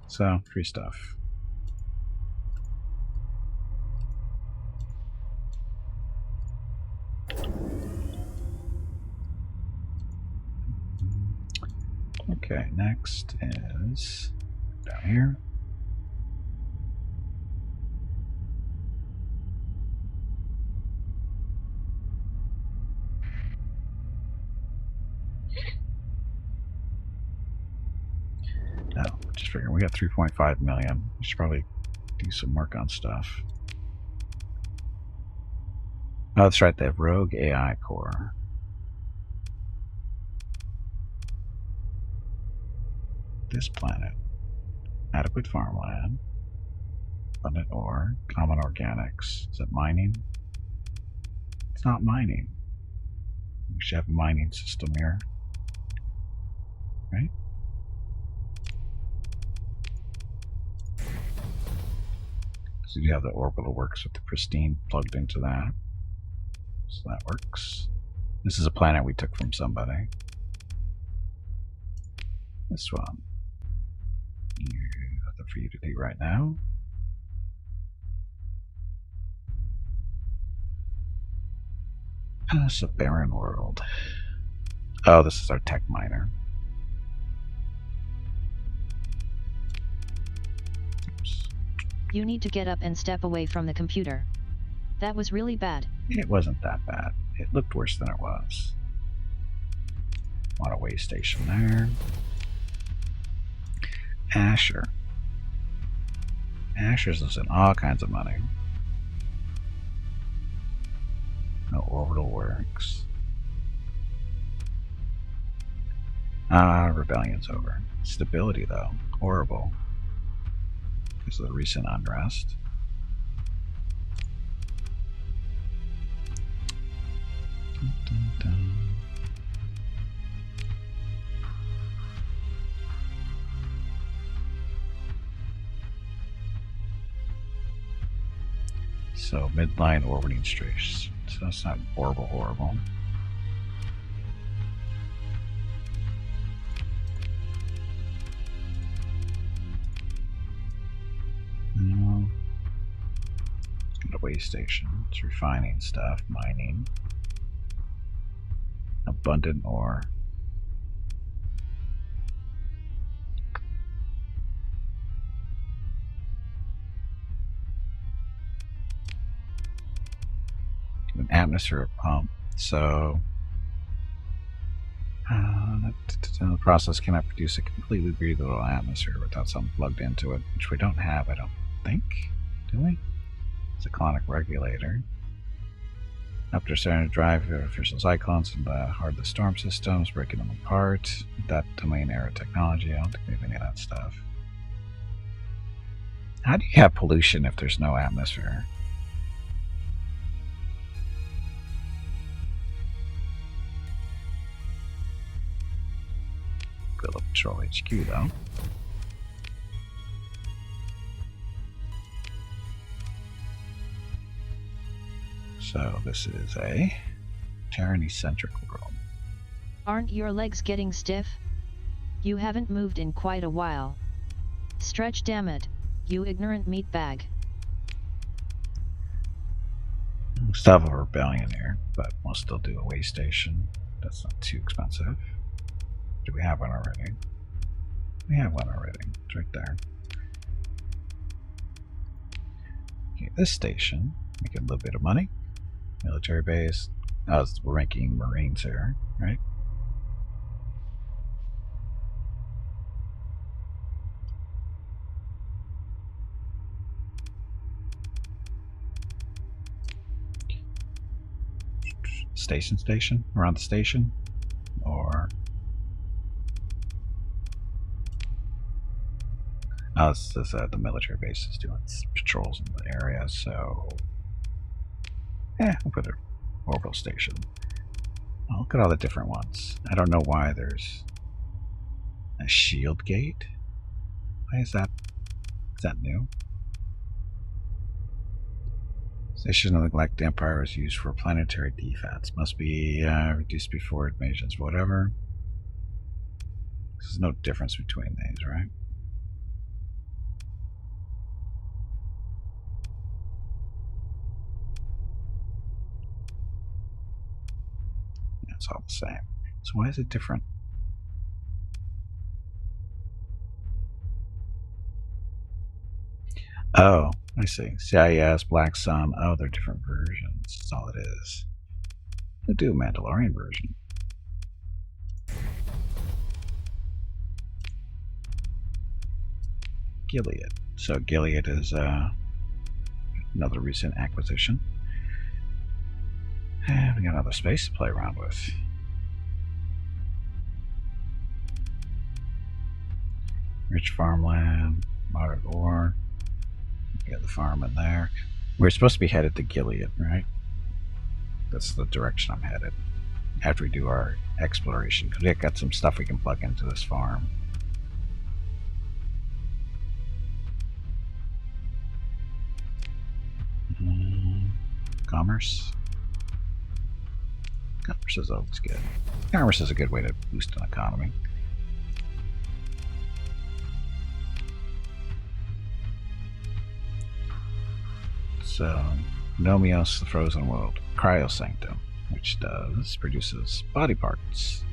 [SPEAKER 1] So free stuff. Okay, next is down here. No, just figuring we got 3.5 million. We should probably do some work on stuff. Oh, that's right, they have Rogue AI core. This planet. Adequate farmland. Abundant ore. Common organics. Is it mining? It's not mining. We should have a mining system here. Right? So you have the orbital works with the pristine plugged into that. So that works. This is a planet we took from somebody. This one. Nothing for you to do right now. It's a barren world. Oh, this is our tech miner. Oops.
[SPEAKER 2] You need to get up and step away from the computer. That was really bad.
[SPEAKER 1] It wasn't that bad. It looked worse than it was. On a way station there. Asher. Asher's losing all kinds of money. No orbital works. Rebellion's over. Stability, though. Horrible. Because of the recent unrest. Dun, dun, dun. So, midline orbiting strays. So that's not horrible. No. Got a way station. It's refining stuff, mining. Abundant ore. An atmosphere pump. So the process cannot produce a completely breathable atmosphere without something plugged into it, which we don't have, I don't think. Do we? It's a clonic regulator. After starting to drive artificial cyclones and hard the storm systems, breaking them apart. That domain era technology, I don't think we have any of that stuff. How do you have pollution if there's no atmosphere? Good little Patrol HQ though. So this is a tyranny-centric world.
[SPEAKER 2] Aren't your legs getting stiff? You haven't moved in quite a while. Stretch, damn it, you ignorant meatbag.
[SPEAKER 1] Still have a rebellion here, but we'll still do a way station. That's not too expensive. Do we have one already? We have one already. It's right there. Okay, this station, making a little bit of money. Military base. Oh, we're making Marines here, right? station? Around the station? Or... oh, this is the military base is doing patrols in the area, so... we'll put an orbital station. Oh, look at all the different ones. I don't know why there's a shield gate. Why is that? Is that new? Station of the Galactic Empire is used for planetary defense. Must be reduced before invasions. Whatever. There's no difference between these, right? It's all the same. So why is it different? Oh, I see. CIS, Black Sun. Oh, they're different versions. That's all it is. We'll do a Mandalorian version. Gilead. So Gilead is another recent acquisition. And we got another space to play around with. Rich farmland, moderate ore. We got the farm in there. We're supposed to be headed to Gilead, right? That's the direction I'm headed. After we do our exploration, because we got some stuff we can plug into this farm. Commerce. Commerce is always good. Commerce is a good way to boost an economy. So, Nomios, the Frozen World. Cryosanctum, which produces body parts.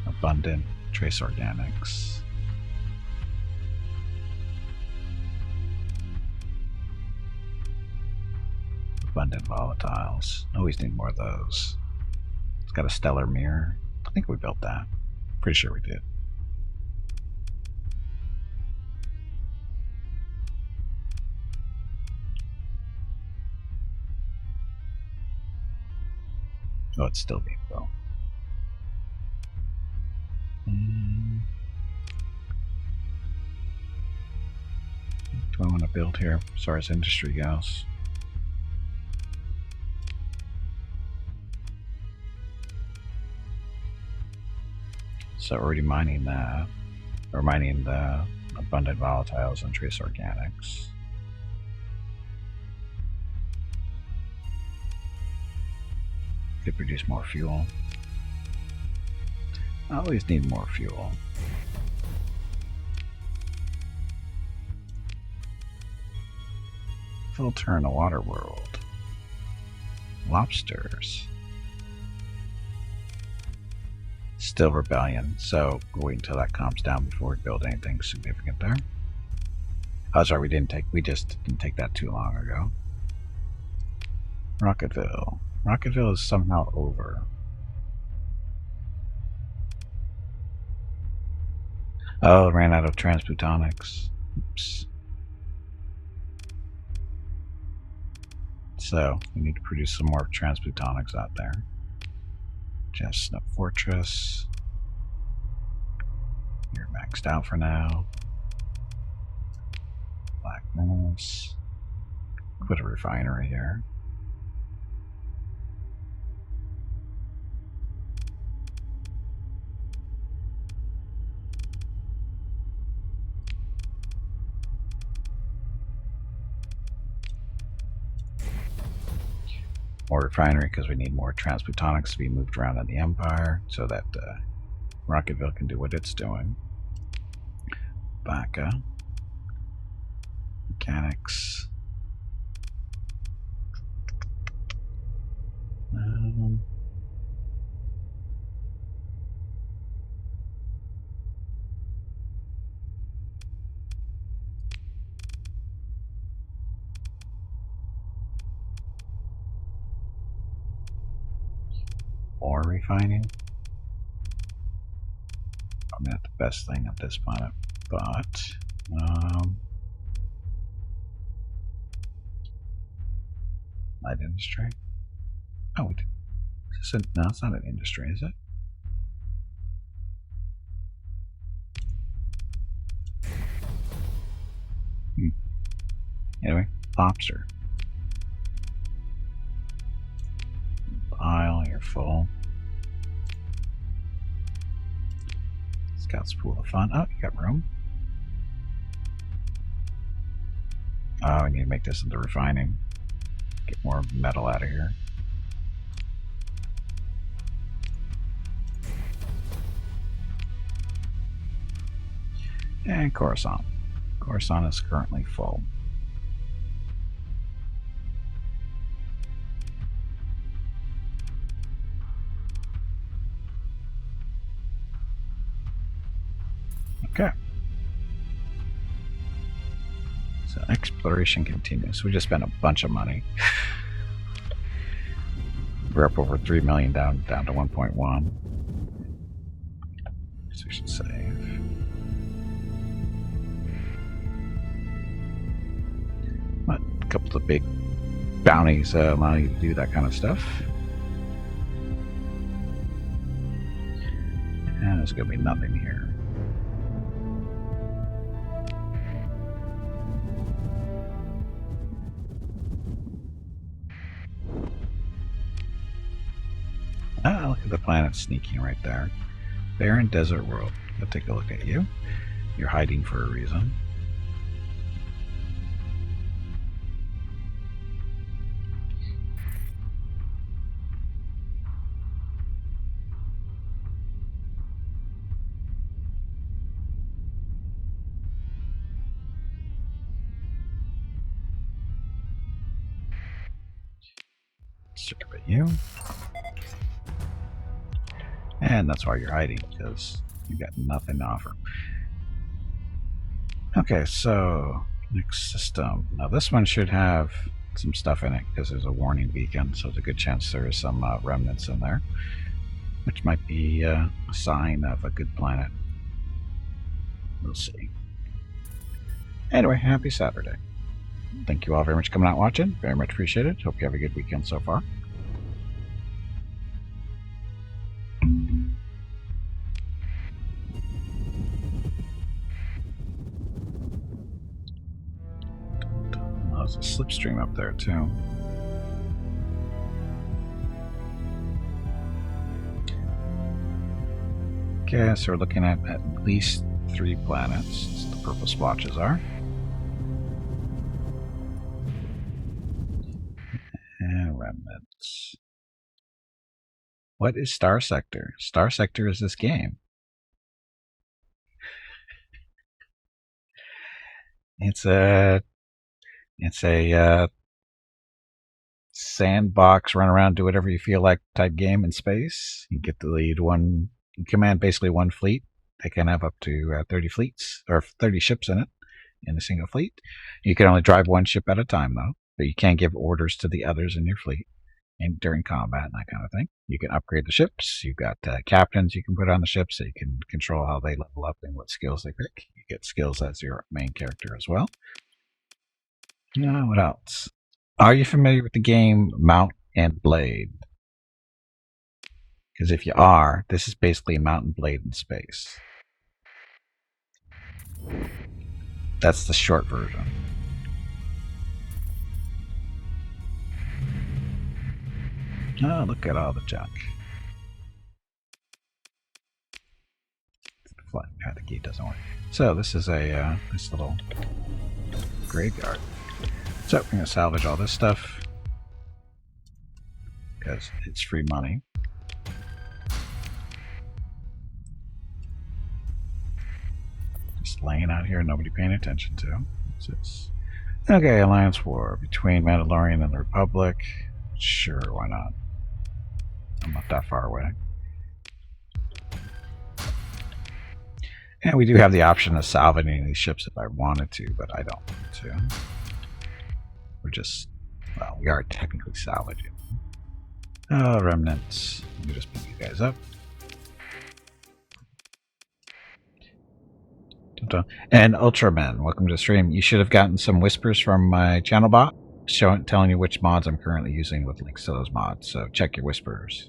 [SPEAKER 1] Abundant trace organics. Abundant volatiles. Always need more of those. It's got a stellar mirror. I think we built that. Pretty sure we did. Oh, it's still being built. Do I want to build here as far as industry goes? So already mining that, or mining the abundant volatiles and trace organics. Could produce more fuel. I always need more fuel. Filter in the water world. Lobsters. Still rebellion, so we'll wait until that calms down before we build anything significant there. Oh, sorry, we just didn't take that too long ago. Rocketville. Rocketville is somehow over. Oh, it ran out of transplutonics. Oops. So, we need to produce some more transplutonics out there. Chestnut Fortress. You're maxed out for now. Black minerals. Put a refinery here. More refinery because we need more transplutonics to be moved around in the Empire so that Rocketville can do what it's doing. Baca. Mechanics. Ore refining. Probably not the best thing at this planet, but Light industry. Oh, we did. No, it's not an industry, is it? Anyway, lobster. Aisle, you're full. Scout's pool of fun. Oh, you got room. Oh, we need to make this into refining. Get more metal out of here. And Coruscant. Coruscant is currently full. Okay. So exploration continues. We just spent a bunch of money. We're up over 3 million down to 1.1. So we should save. But a couple of big bounties allow you to do that kind of stuff. And there's going to be nothing here. Ah, look at the planet sneaking right there. Barren desert world. I'll take a look at you. You're hiding for a reason. Serve at you. And that's why you're hiding, because you got nothing to offer. Okay, so next system. Now this one should have some stuff in it because there's a warning beacon, so there's a good chance there is some remnants in there, which might be a sign of a good planet. We'll see. Anyway, happy Saturday. Thank you all very much for coming out and watching. Very much appreciated. Hope you have a good weekend so far. There's a slipstream up there too. Okay, so we're looking at least 3 planets. The purple splotches are. And remnants. What is Starsector? Starsector is this game. It's a sandbox, run around, do whatever you feel like type game in space. You get to lead one, you command basically one fleet. They can have up to 30 fleets, or 30 ships in it, in a single fleet. You can only drive one ship at a time, though, but you can give orders to the others in your fleet and during combat and that kind of thing. You can upgrade the ships. You've got captains you can put on the ships, so you can control how they level up and what skills they pick. You get skills as your main character as well. Now, what else? Are you familiar with the game Mount and Blade? Because if you are, this is basically Mount and Blade in space. That's the short version. Oh, look at all the junk. The key doesn't work. So this is a this little graveyard. So we're going to salvage all this stuff because it's free money. Just laying out here, nobody paying attention to. What's this? Okay, alliance war between Mandalorian and the Republic. Sure, why not? I'm not that far away. And we do have the option of salvaging these ships if I wanted to, but I don't want to. We're just, well, we are technically salvaging. Oh, remnants. Let me just pick you guys up. And Ultraman, welcome to the stream. You should have gotten some whispers from my channel bot. telling you which mods I'm currently using with links to those mods, so check your whispers.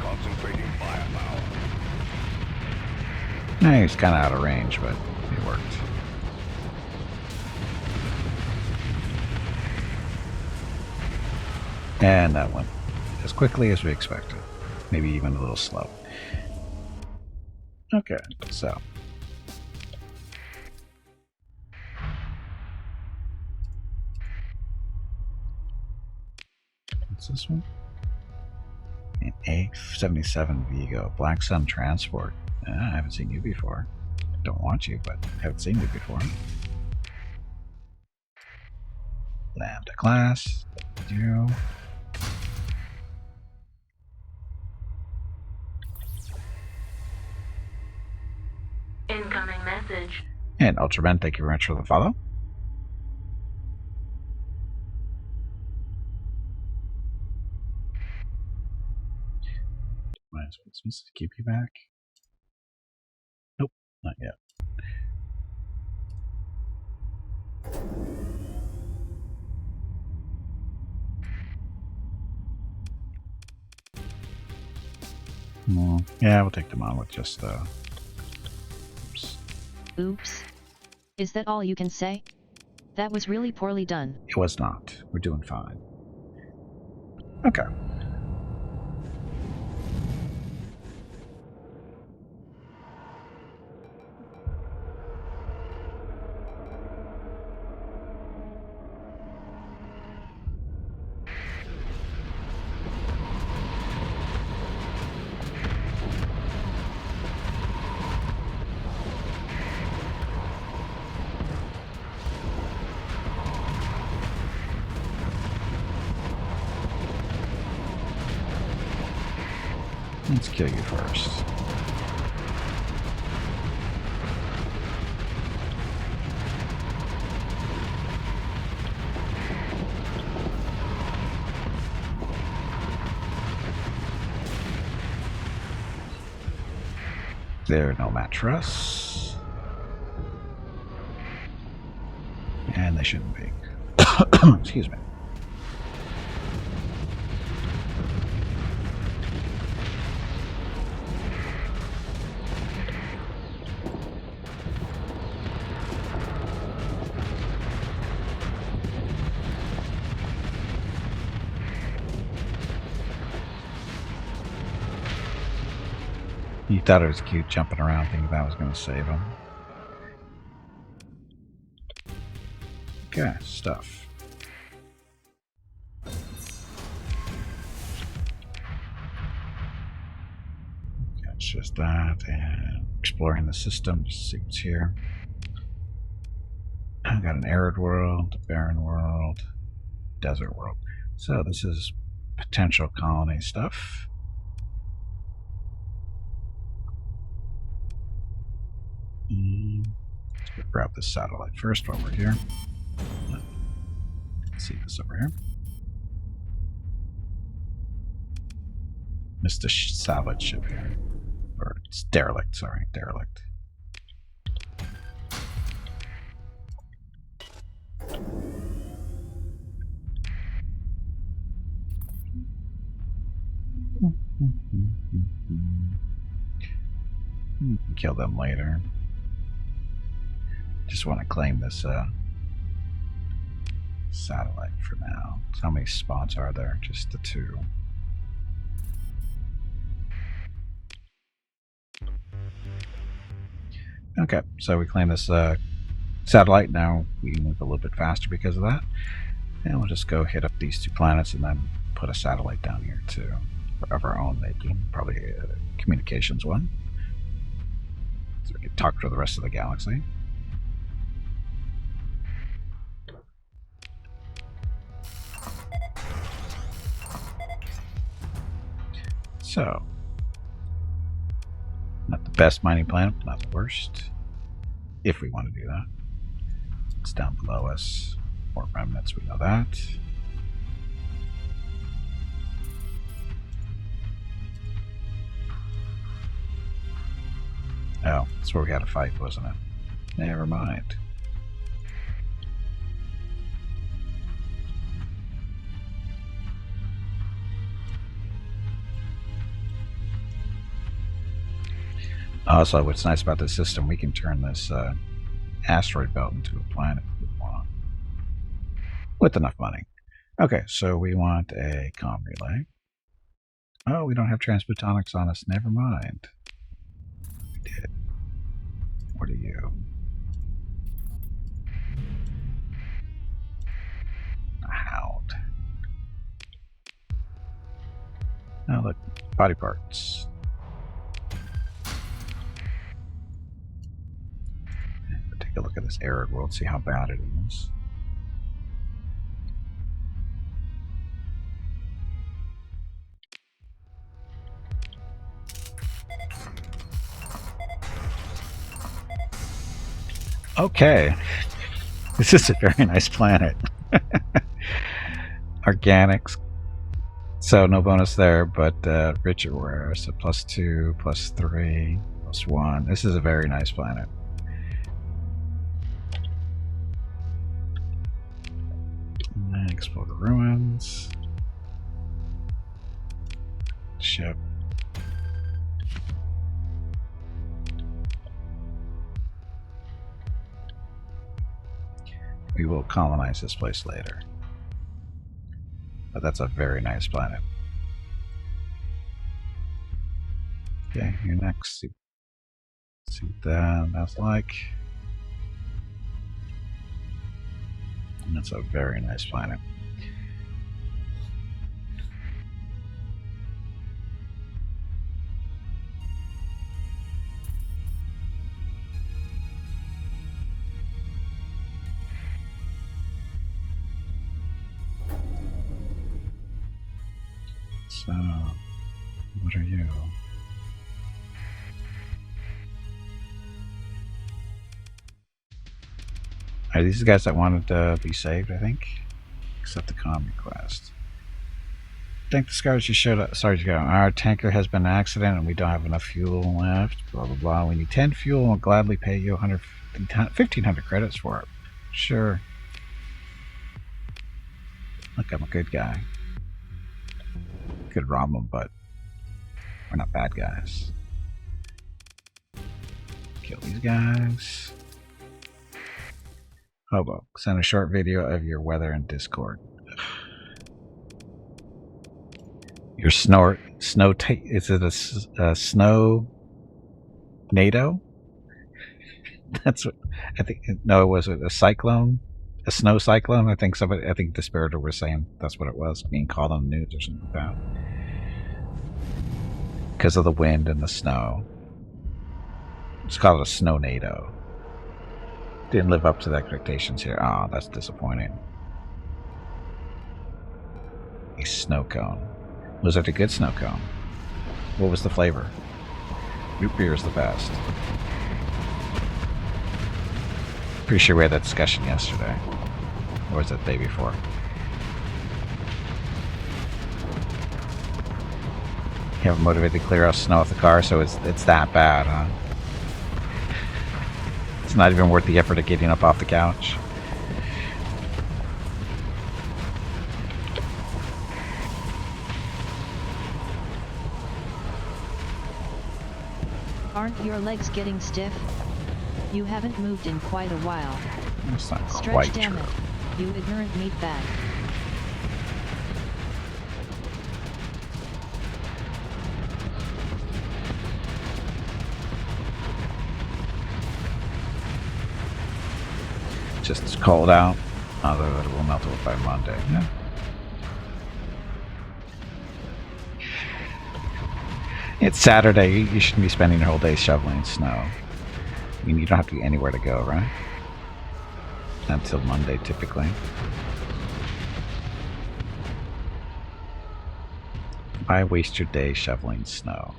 [SPEAKER 3] Concentrating firepower.
[SPEAKER 1] He's kind of out of range, but it worked. And that went as quickly as we expected. Maybe even a little slow. Okay, so. What's this one? An A77 Vigo. Black Sun Transport. I haven't seen you before. Don't want you, but haven't seen you before. Lambda class. You.
[SPEAKER 4] Incoming message.
[SPEAKER 1] And Ultraman, thank you very much for the follow. Am I supposed to keep you back? Nope, not yet. Yeah, we'll take them on with just oops.
[SPEAKER 2] Oops. Is that all you can say? That was really poorly done.
[SPEAKER 1] It was not. We're doing fine. Okay. Let's kill you first. There, no mattress. And they shouldn't be. Excuse me. He thought it was cute jumping around thinking that was going to save him. Okay, stuff. Okay, it's just that and exploring the system to see what's here. I've got an arid world, a barren world, desert world. So this is potential colony stuff. Let's grab this satellite first while we're here. Let's see this over here. Missed a salvage ship here. Or it's derelict, sorry, derelict. You can kill them later. Just want to claim this satellite for now. So how many spots are there? Just the 2. Okay, so we claim this satellite. Now we move a little bit faster because of that. And we'll just go hit up these 2 planets and then put a satellite down here too. Of our own making. Probably a communications one. So we can talk to the rest of the galaxy. So, not the best mining planet, but not the worst. If we want to do that. It's down below us. More remnants, we know that. Oh, that's where we had a fight, wasn't it? Never mind. Also, what's nice about this system, we can turn this asteroid belt into a planet if we want. With enough money. Okay, so we want a comm relay. Oh, we don't have transphotonics on us. Never mind. We did. What are you? A hound. Oh, look. Body parts. Take a look at this arid world, see how bad it is. Okay. This is a very nice planet. Organics. So no bonus there, but richer rare. So +2, +3, +1. This is a very nice planet. And then explore the ruins. Ship. We will colonize this place later. But that's a very nice planet. Okay, you're next. See what that's like. And that's a very nice planet. So, what are you? Are these the guys that wanted to be saved, I think? Accept the comm request. Thank the scars you showed up. Sorry to go. Our tanker has been in an accident and we don't have enough fuel left. Blah, blah, blah. We need 10 fuel and we'll gladly pay you 1,500 credits for it. Sure. Look, I'm a good guy. Could rob them, but we're not bad guys. Kill these guys. Hobo, send a short video of your weather in Discord. Your is it a snow NATO? That's what I think. No, was it a cyclone? A snow cyclone? I think the Spiritor was saying that's what it was, being called on the news or something like that. Because of the wind and the snow. It's called a snow NATO. Didn't live up to the expectations here. Oh, that's disappointing. A snow cone. Was it a good snow cone? What was the flavor? Root beer is the best. Pretty sure we had that discussion yesterday. Or was it the day before? You haven't motivated to clear out snow off the car, so it's that bad, huh? It's not even worth the effort of getting up off the couch.
[SPEAKER 2] Aren't your legs getting stiff? You haven't moved in quite a while.
[SPEAKER 1] That's not
[SPEAKER 2] Stretch,
[SPEAKER 1] quite
[SPEAKER 2] damn
[SPEAKER 1] true.
[SPEAKER 2] it. You ignorant meatbag.
[SPEAKER 1] Just cold out, although it will melt away by Monday. Yeah. It's Saturday. You shouldn't be spending your whole day shoveling snow. I mean, you don't have to be anywhere to go, right? Until Monday, typically. Why waste your day shoveling snow?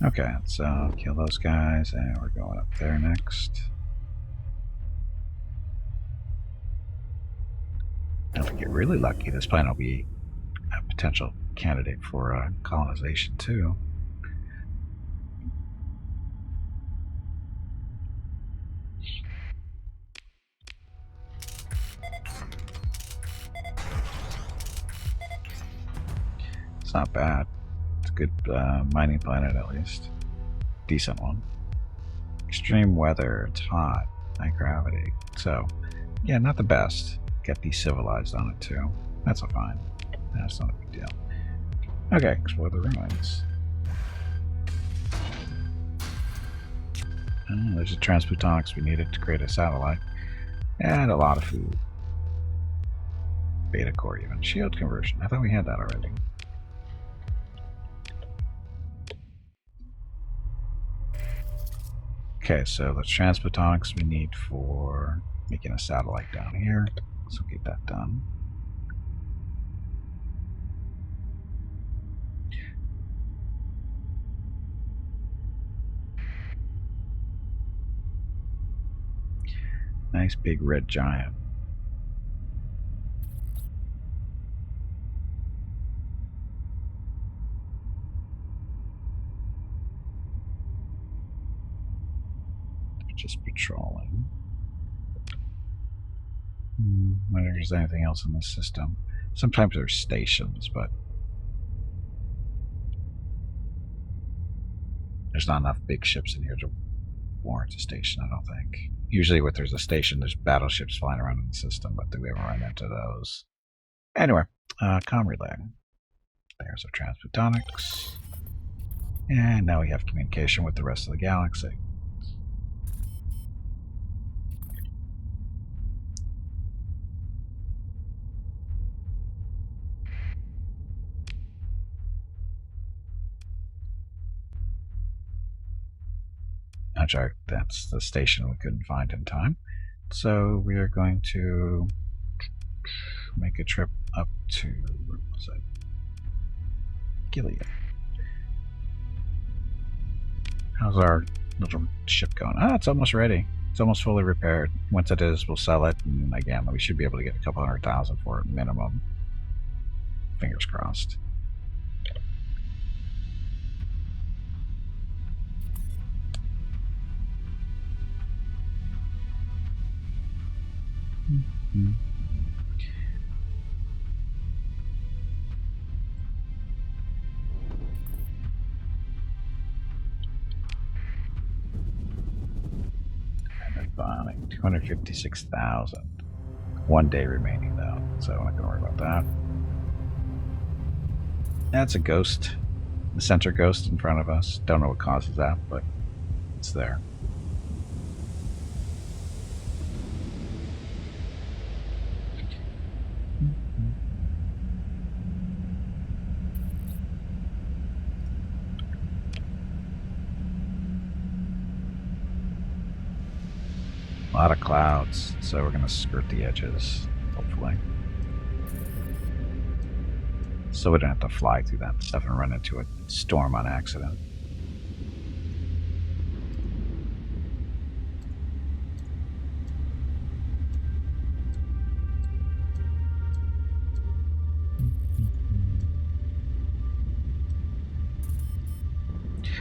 [SPEAKER 1] Okay, so kill those guys, and we're going up there next. Now, if we get really lucky, this planet will be a potential candidate for colonization, too. It's not bad. It's a good mining planet, at least. Decent one. Extreme weather, it's hot, high gravity. So, yeah, not the best. Get decivilized on it, too. That's fine. That's not a big deal. Okay, explore the ruins. Oh, there's the transplutonics we needed to create a satellite. And a lot of food. Beta core even. Shield conversion. I thought we had that already. Okay, so the transplutonics we need for making a satellite down here. So get that done. Nice big red giant. Just patrolling. Wonder if there's anything else in this system. Sometimes there's stations, but there's not enough big ships in here to warrant a station, I don't think. Usually if there's a station, there's battleships flying around in the system, but we haven't run into those. Anyway, comm relay. There's our transplutonics. And now we have communication with the rest of the galaxy. That's the station we couldn't find in time. So we are going to make a trip up to, where was it? Gilead. How's our little ship going? Ah, it's almost ready. It's almost fully repaired. Once it is, we'll sell it, and again, we should be able to get a couple $100,000 for it minimum. Fingers crossed. Mm-hmm. Bonding, 256,000. 1 day remaining though, so I'm not gonna worry about that. That's a ghost. The center ghost in front of us. Don't know what causes that, but it's there. A lot of clouds, so we're going to skirt the edges, hopefully. So we don't have to fly through that stuff and run into a storm on accident.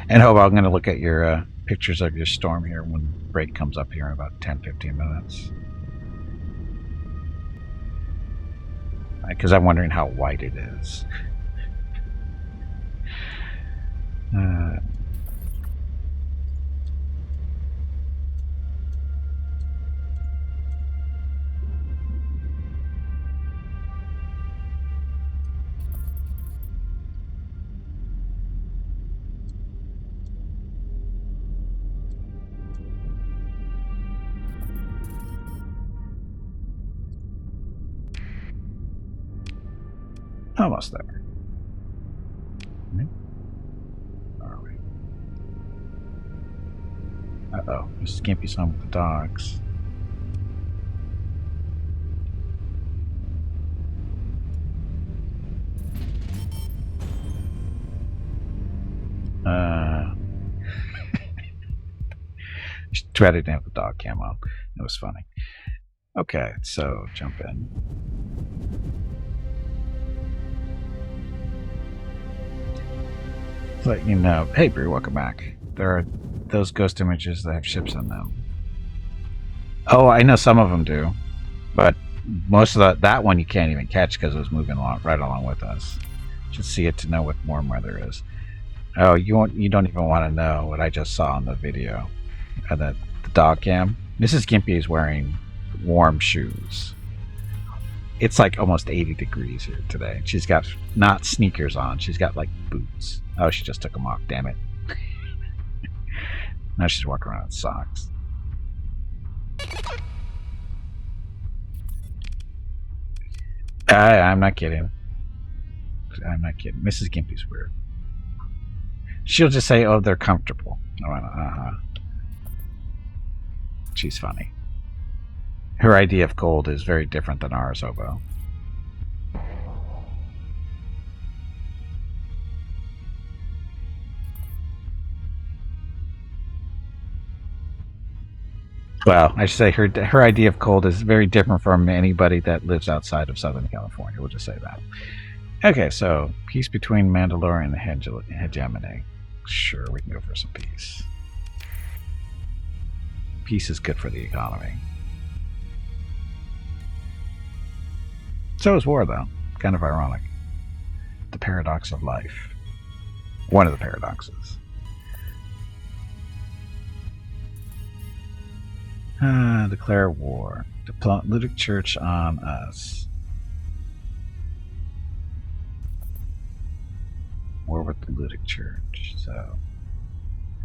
[SPEAKER 1] And hope I'm going to look at your pictures of your storm here when break comes up here in about 10-15 minutes. Because I'm wondering how white it is. Almost there. Are we? Uh-oh, Mrs. Gimpy's home with the dogs. Too bad I didn't have the dog cam on. It was funny. Okay, so jump in. Let you know. Hey, Brew, welcome back. There are those ghost images that have ships in them. Oh, I know some of them do, but most of that one you can't even catch because it was moving right along with us. Just see it to know what warm weather is. Oh, you don't even want to know what I just saw in the video. The dog cam. Mrs. Gimpy is wearing warm shoes. It's like almost 80 degrees here today. She's got not sneakers on. She's got like boots. Oh, she just took them off. Damn it. Now she's walking around in socks. I'm not kidding. I'm not kidding. Mrs. Gimpy's weird. She'll just say, "Oh, they're comfortable." She's funny. Her idea of cold is very different than ours, Obo. Well, I should say her idea of cold is very different from anybody that lives outside of Southern California. We'll just say that. Okay, so peace between Mandalorian and hegemony. Sure, we can go for some peace. Peace is good for the economy. So is war, though. Kind of ironic. The paradox of life. One of the paradoxes. Declare war. Ludic Church on us. War with the Ludic Church. So,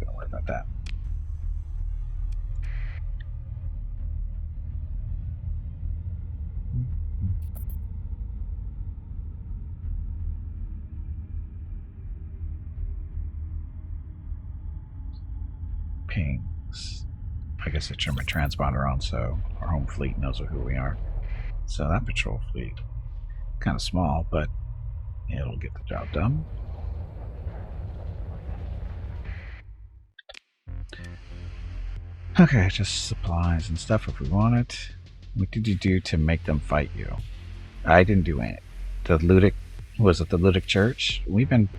[SPEAKER 1] don't worry about that. Pings. I guess I turned my transponder on so our home fleet knows who we are. So that patrol fleet, kind of small, but it'll get the job done. Okay, just supplies and stuff if we want it. What did you do to make them fight you? I didn't do it. The Ludic Church? We've been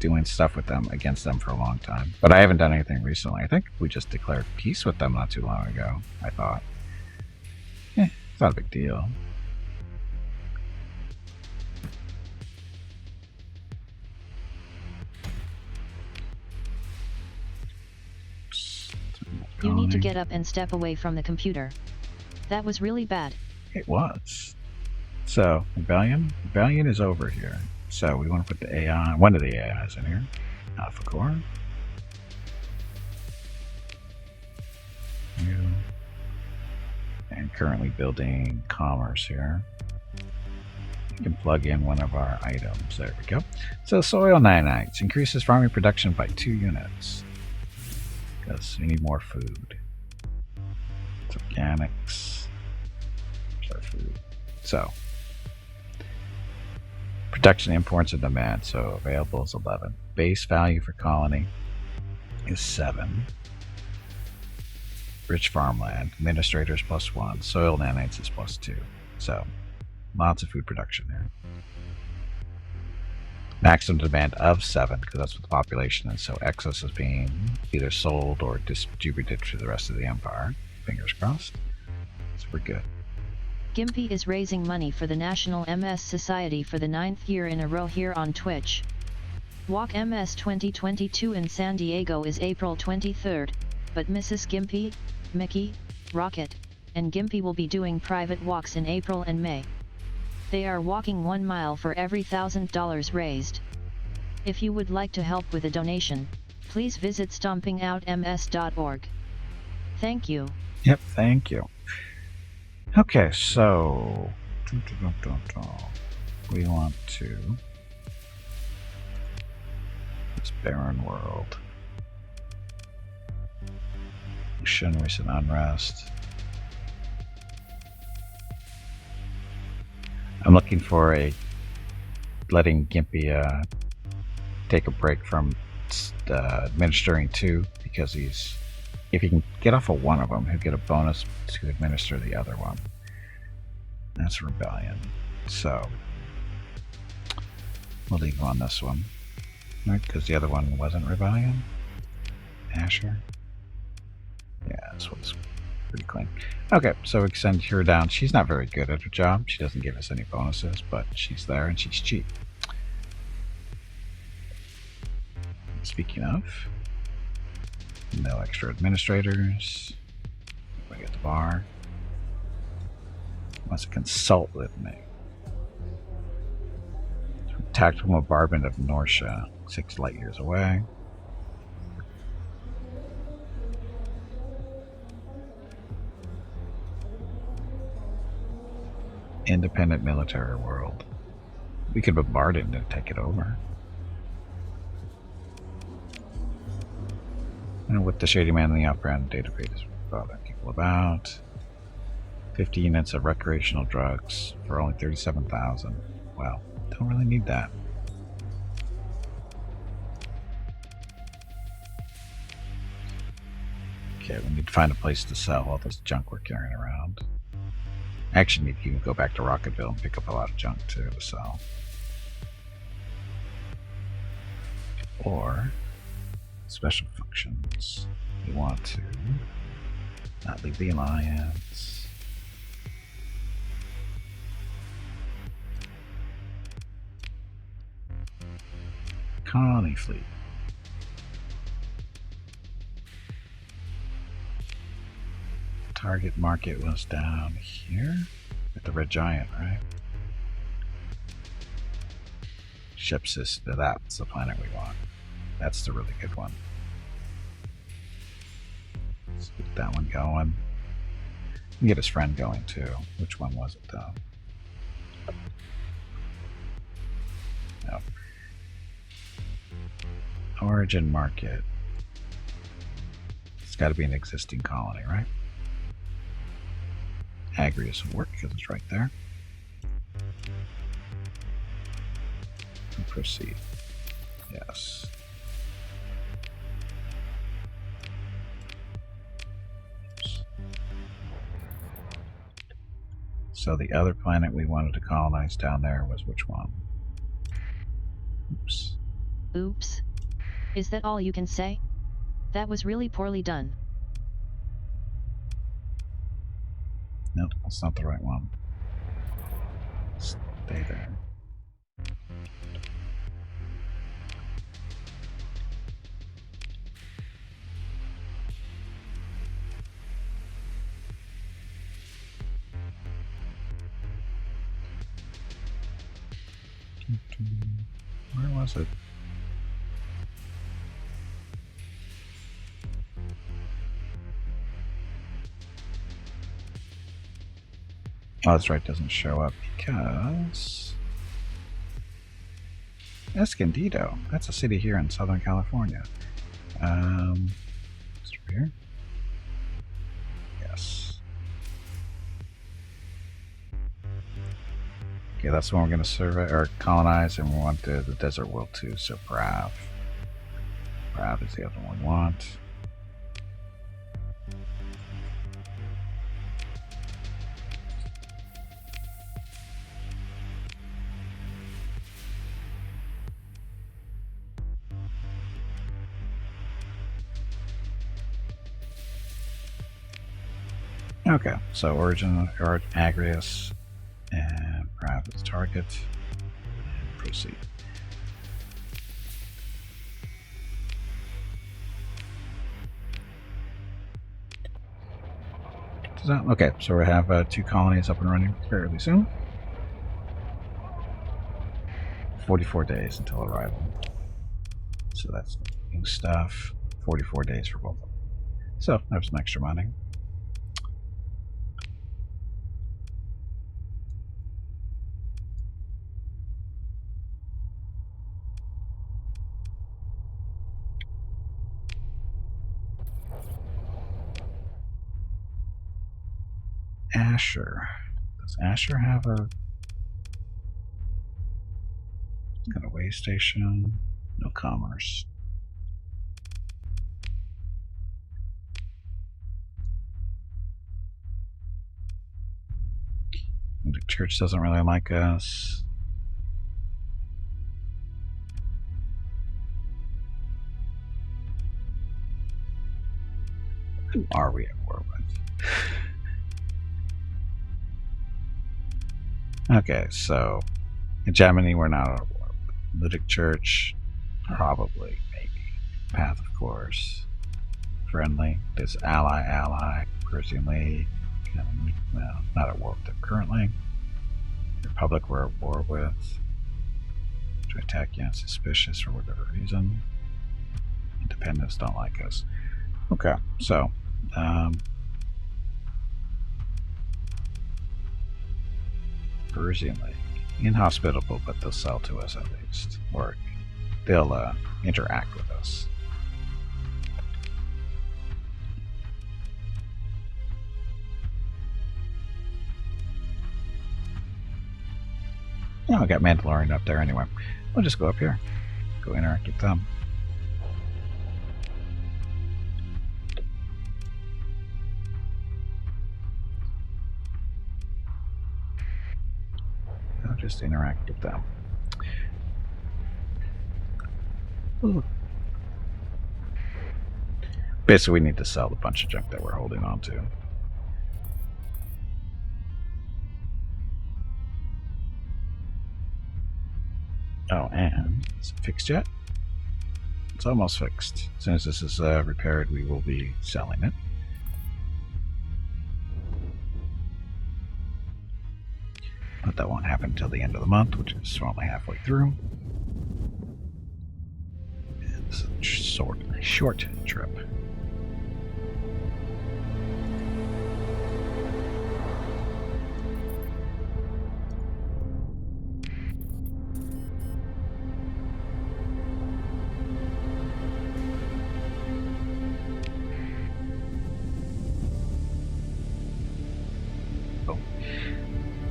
[SPEAKER 1] doing stuff with them, against them for a long time. But I haven't done anything recently. I think we just declared peace with them not too long ago, I thought. It's not a big deal.
[SPEAKER 2] You need to get up and step away from the computer. That was really bad.
[SPEAKER 1] It was. So, Rebellion? Rebellion is over here. So, we want to put the AI, one of the AIs in here. Alpha Core. And currently building commerce here. We can plug in one of our items. There we go. So, soil nanites increases farming production by 2 units. Because we need more food. It's organics. There's our food. So, production, imports, and demand. So, available is 11. Base value for colony is 7. Rich farmland. Administrators +1. Soil nanites is +2. So, lots of food production there. Maximum demand of 7, because that's what the population is. So excess is being either sold or distributed to the rest of the empire. Fingers crossed. So we're good.
[SPEAKER 2] Gimpy is raising money for the National MS Society for the 9th year in a row here on Twitch. Walk MS 2022 in San Diego is April 23rd, but Mrs. Gimpy, Mickey, Rocket, and Gimpy will be doing private walks in April and May. They are walking 1 mile for every $1,000 raised. If you would like to help with a donation, please visit stompingoutms.org. Thank you.
[SPEAKER 1] Yep, thank you. Okay, so we want to this barren world. Pollution, recent unrest. I'm looking for letting Gimpy take a break from administering 2, because if he can get off of one of them, he'll get a bonus to administer the other one. That's rebellion. So we'll leave him on this one, right? Because the other one wasn't rebellion. Asher. Yeah, this one's pretty clean. Okay, so we send her down. She's not very good at her job. She doesn't give us any bonuses, but she's there and she's cheap. Speaking of, no extra administrators. We get the bar. Wants to consult with me. Tactical bombardment of Norsha, 6 light years away. Independent military world. We could bombard it and take it over. And with the Shady Man in the off-brand database about people about 50 units of recreational drugs for only 37,000. Well, don't really need that. Okay, we need to find a place to sell all this junk we're carrying around. Actually, need to even go back to Rocketville and pick up a lot of junk too to sell. Or special functions. We want to not leave the Alliance. Colony fleet. Target market was down here at the Red Giant, right? Ship system. That's the planet we want. That's the really good one. Let's get that one going. And get his friend going too. Which one was it though? No. Origin market. It's got to be an existing colony, right? Agrius will work because it's right there. And proceed. Yes. Oops. So the other planet we wanted to colonize down there was which one? Oops.
[SPEAKER 2] Oops. Is that all you can say? That was really poorly done.
[SPEAKER 1] Nope, that's not the right one. Stay there. Where was it? Oh, that's right, doesn't show up because Escondido. That's a city here in Southern California. Is it over here? Yes. Okay, that's the one we're going to survey or colonize, and we want the desert world too. So Brav. Brav is the other one we want. Okay, so origin or Agrius and Brav is target and proceed. Okay, so we have 2 colonies up and running fairly soon. 44 days until arrival. So that's new stuff. 44 days for both of them. So there's some extra money. Asher. Does Asher have a kind of way station? No commerce. The church doesn't really like us. Who are we at war with? Okay, so Hegemony we're not at war with. Ludic Church, probably, maybe. Path, of course. Friendly. This ally. Persian League. Well, not at war with them currently. Republic we're at war with. To attack you suspicious for whatever reason. Independents don't like us. Okay, so Persian League. Inhospitable, but they'll sell to us at least. Or they'll interact with us. Oh, I got Mandalorian up there anyway. We'll just go up here. Go interact with them. I'll just interact with them. Ooh. Basically, we need to sell the bunch of junk that we're holding on to. Oh, and is it fixed yet? It's almost fixed. As soon as this is repaired, we will be selling it. But that won't happen until the end of the month, which is only halfway through. It's a short trip.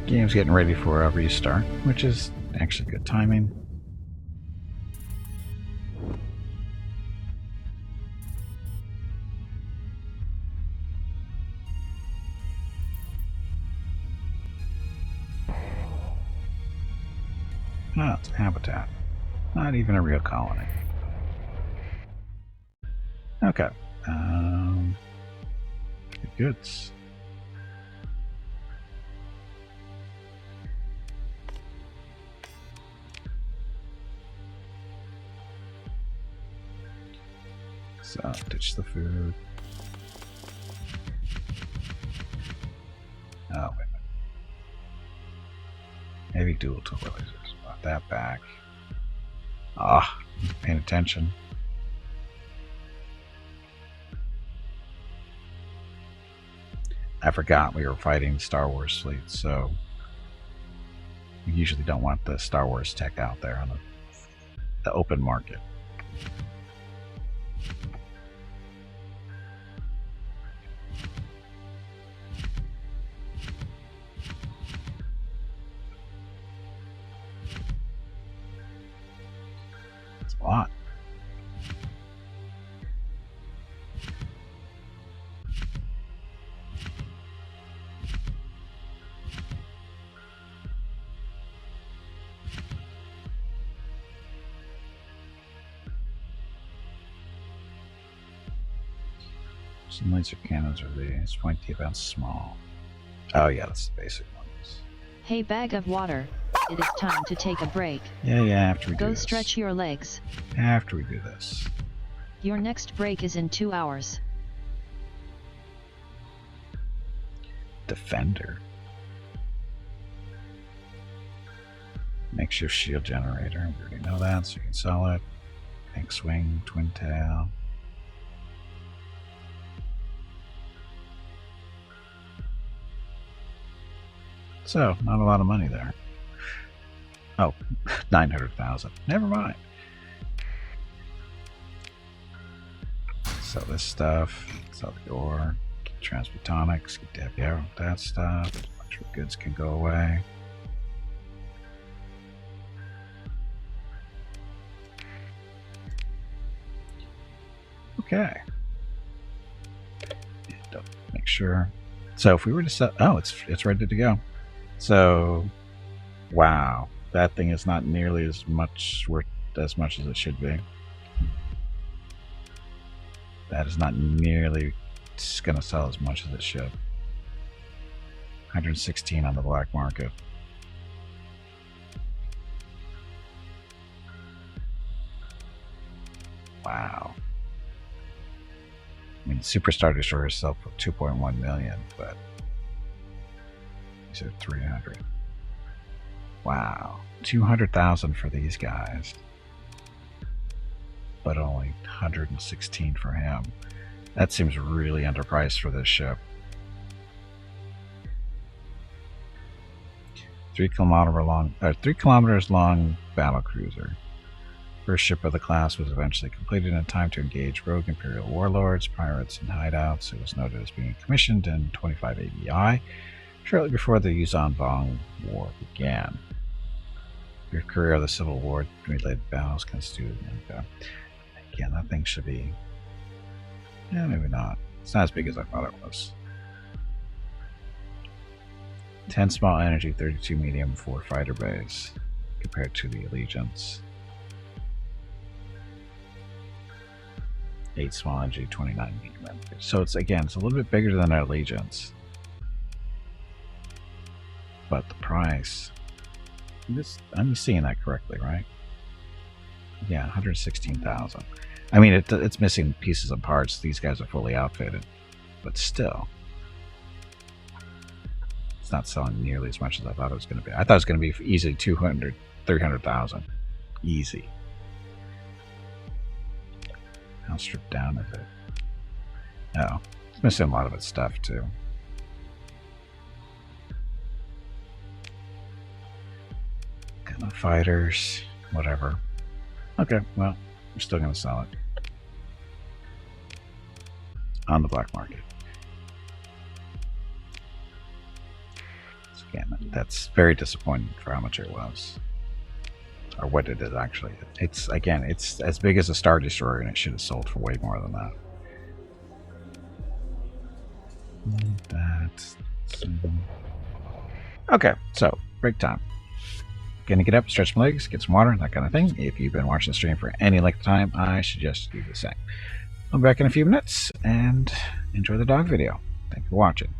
[SPEAKER 1] Game's getting ready for a restart, which is actually good timing. Oh, it's a habitat. Not even a real colony. Okay. Good goods. So, ditch the food. Oh, wait a minute. Maybe dual tool lasers. Brought that back. Ah, paying attention. I forgot we were fighting Star Wars fleets, so we usually don't want the Star Wars tech out there on the open market. A lot. Some laser cannons are these. Pointy events small. Oh yeah, that's the basic ones.
[SPEAKER 2] Hey, bag of water. It is time to take a break.
[SPEAKER 1] Yeah, after we do
[SPEAKER 2] Go
[SPEAKER 1] this.
[SPEAKER 2] stretch your legs.
[SPEAKER 1] After we do this.
[SPEAKER 2] Your next break is in 2 hours.
[SPEAKER 1] Defender. Makeshift shield generator. We already know that, so you can sell it. Pink swing, twin tail. So, not a lot of money there. Oh, 900,000. Never mind. Sell this stuff. Sell the ore. Transbutonics, get the heavy arrow with that stuff. Extra goods can go away. Okay. Make sure. So if we were to set, oh, it's ready to go. So, wow, that thing is not nearly as much worth as much as it should be. That is not nearly going to sell as much as it should. 116 on the black market. Wow. I mean, Superstar Destroyers sell for 2.1 million, but these are 300. Wow, 200,000 for these guys, but only 116 for him. That seems really underpriced for this ship. 3 kilometers long battle cruiser. First ship of the class was eventually completed in time to engage rogue Imperial warlords, pirates, and hideouts. It was noted as being commissioned in 25 ABI, shortly before the Yuzhan-Vong War began. Your career of the Civil War-related battles constituted. Again, that thing should be. Yeah, maybe not. It's not as big as I thought it was. 10 small energy, 32 medium, 4 fighter bays, compared to the Allegiance. 8 small energy, 29 medium energy. So it's, again, it's a little bit bigger than our Allegiance. But the price, I'm seeing that correctly, right? Yeah, 116,000. I mean, it's missing pieces and parts. These guys are fully outfitted, but still, it's not selling nearly as much as I thought it was going to be. I thought it was going to be easily 200, 300,000, easy. How stripped down is it? Oh, it's missing a lot of its stuff too. Got no fighters, whatever. Okay, well, we're still going to sell it on the black market. So again, that's very disappointing for how much it was, or what it is actually. It's, again, it's as big as a Star Destroyer, and it should have sold for way more than that. Okay, so break time. Gonna get up, stretch my legs, get some water, that kind of thing. If you've been watching the stream for any length of time, I suggest you do the same. I'll be back in a few minutes and enjoy the dog video. Thank you for watching.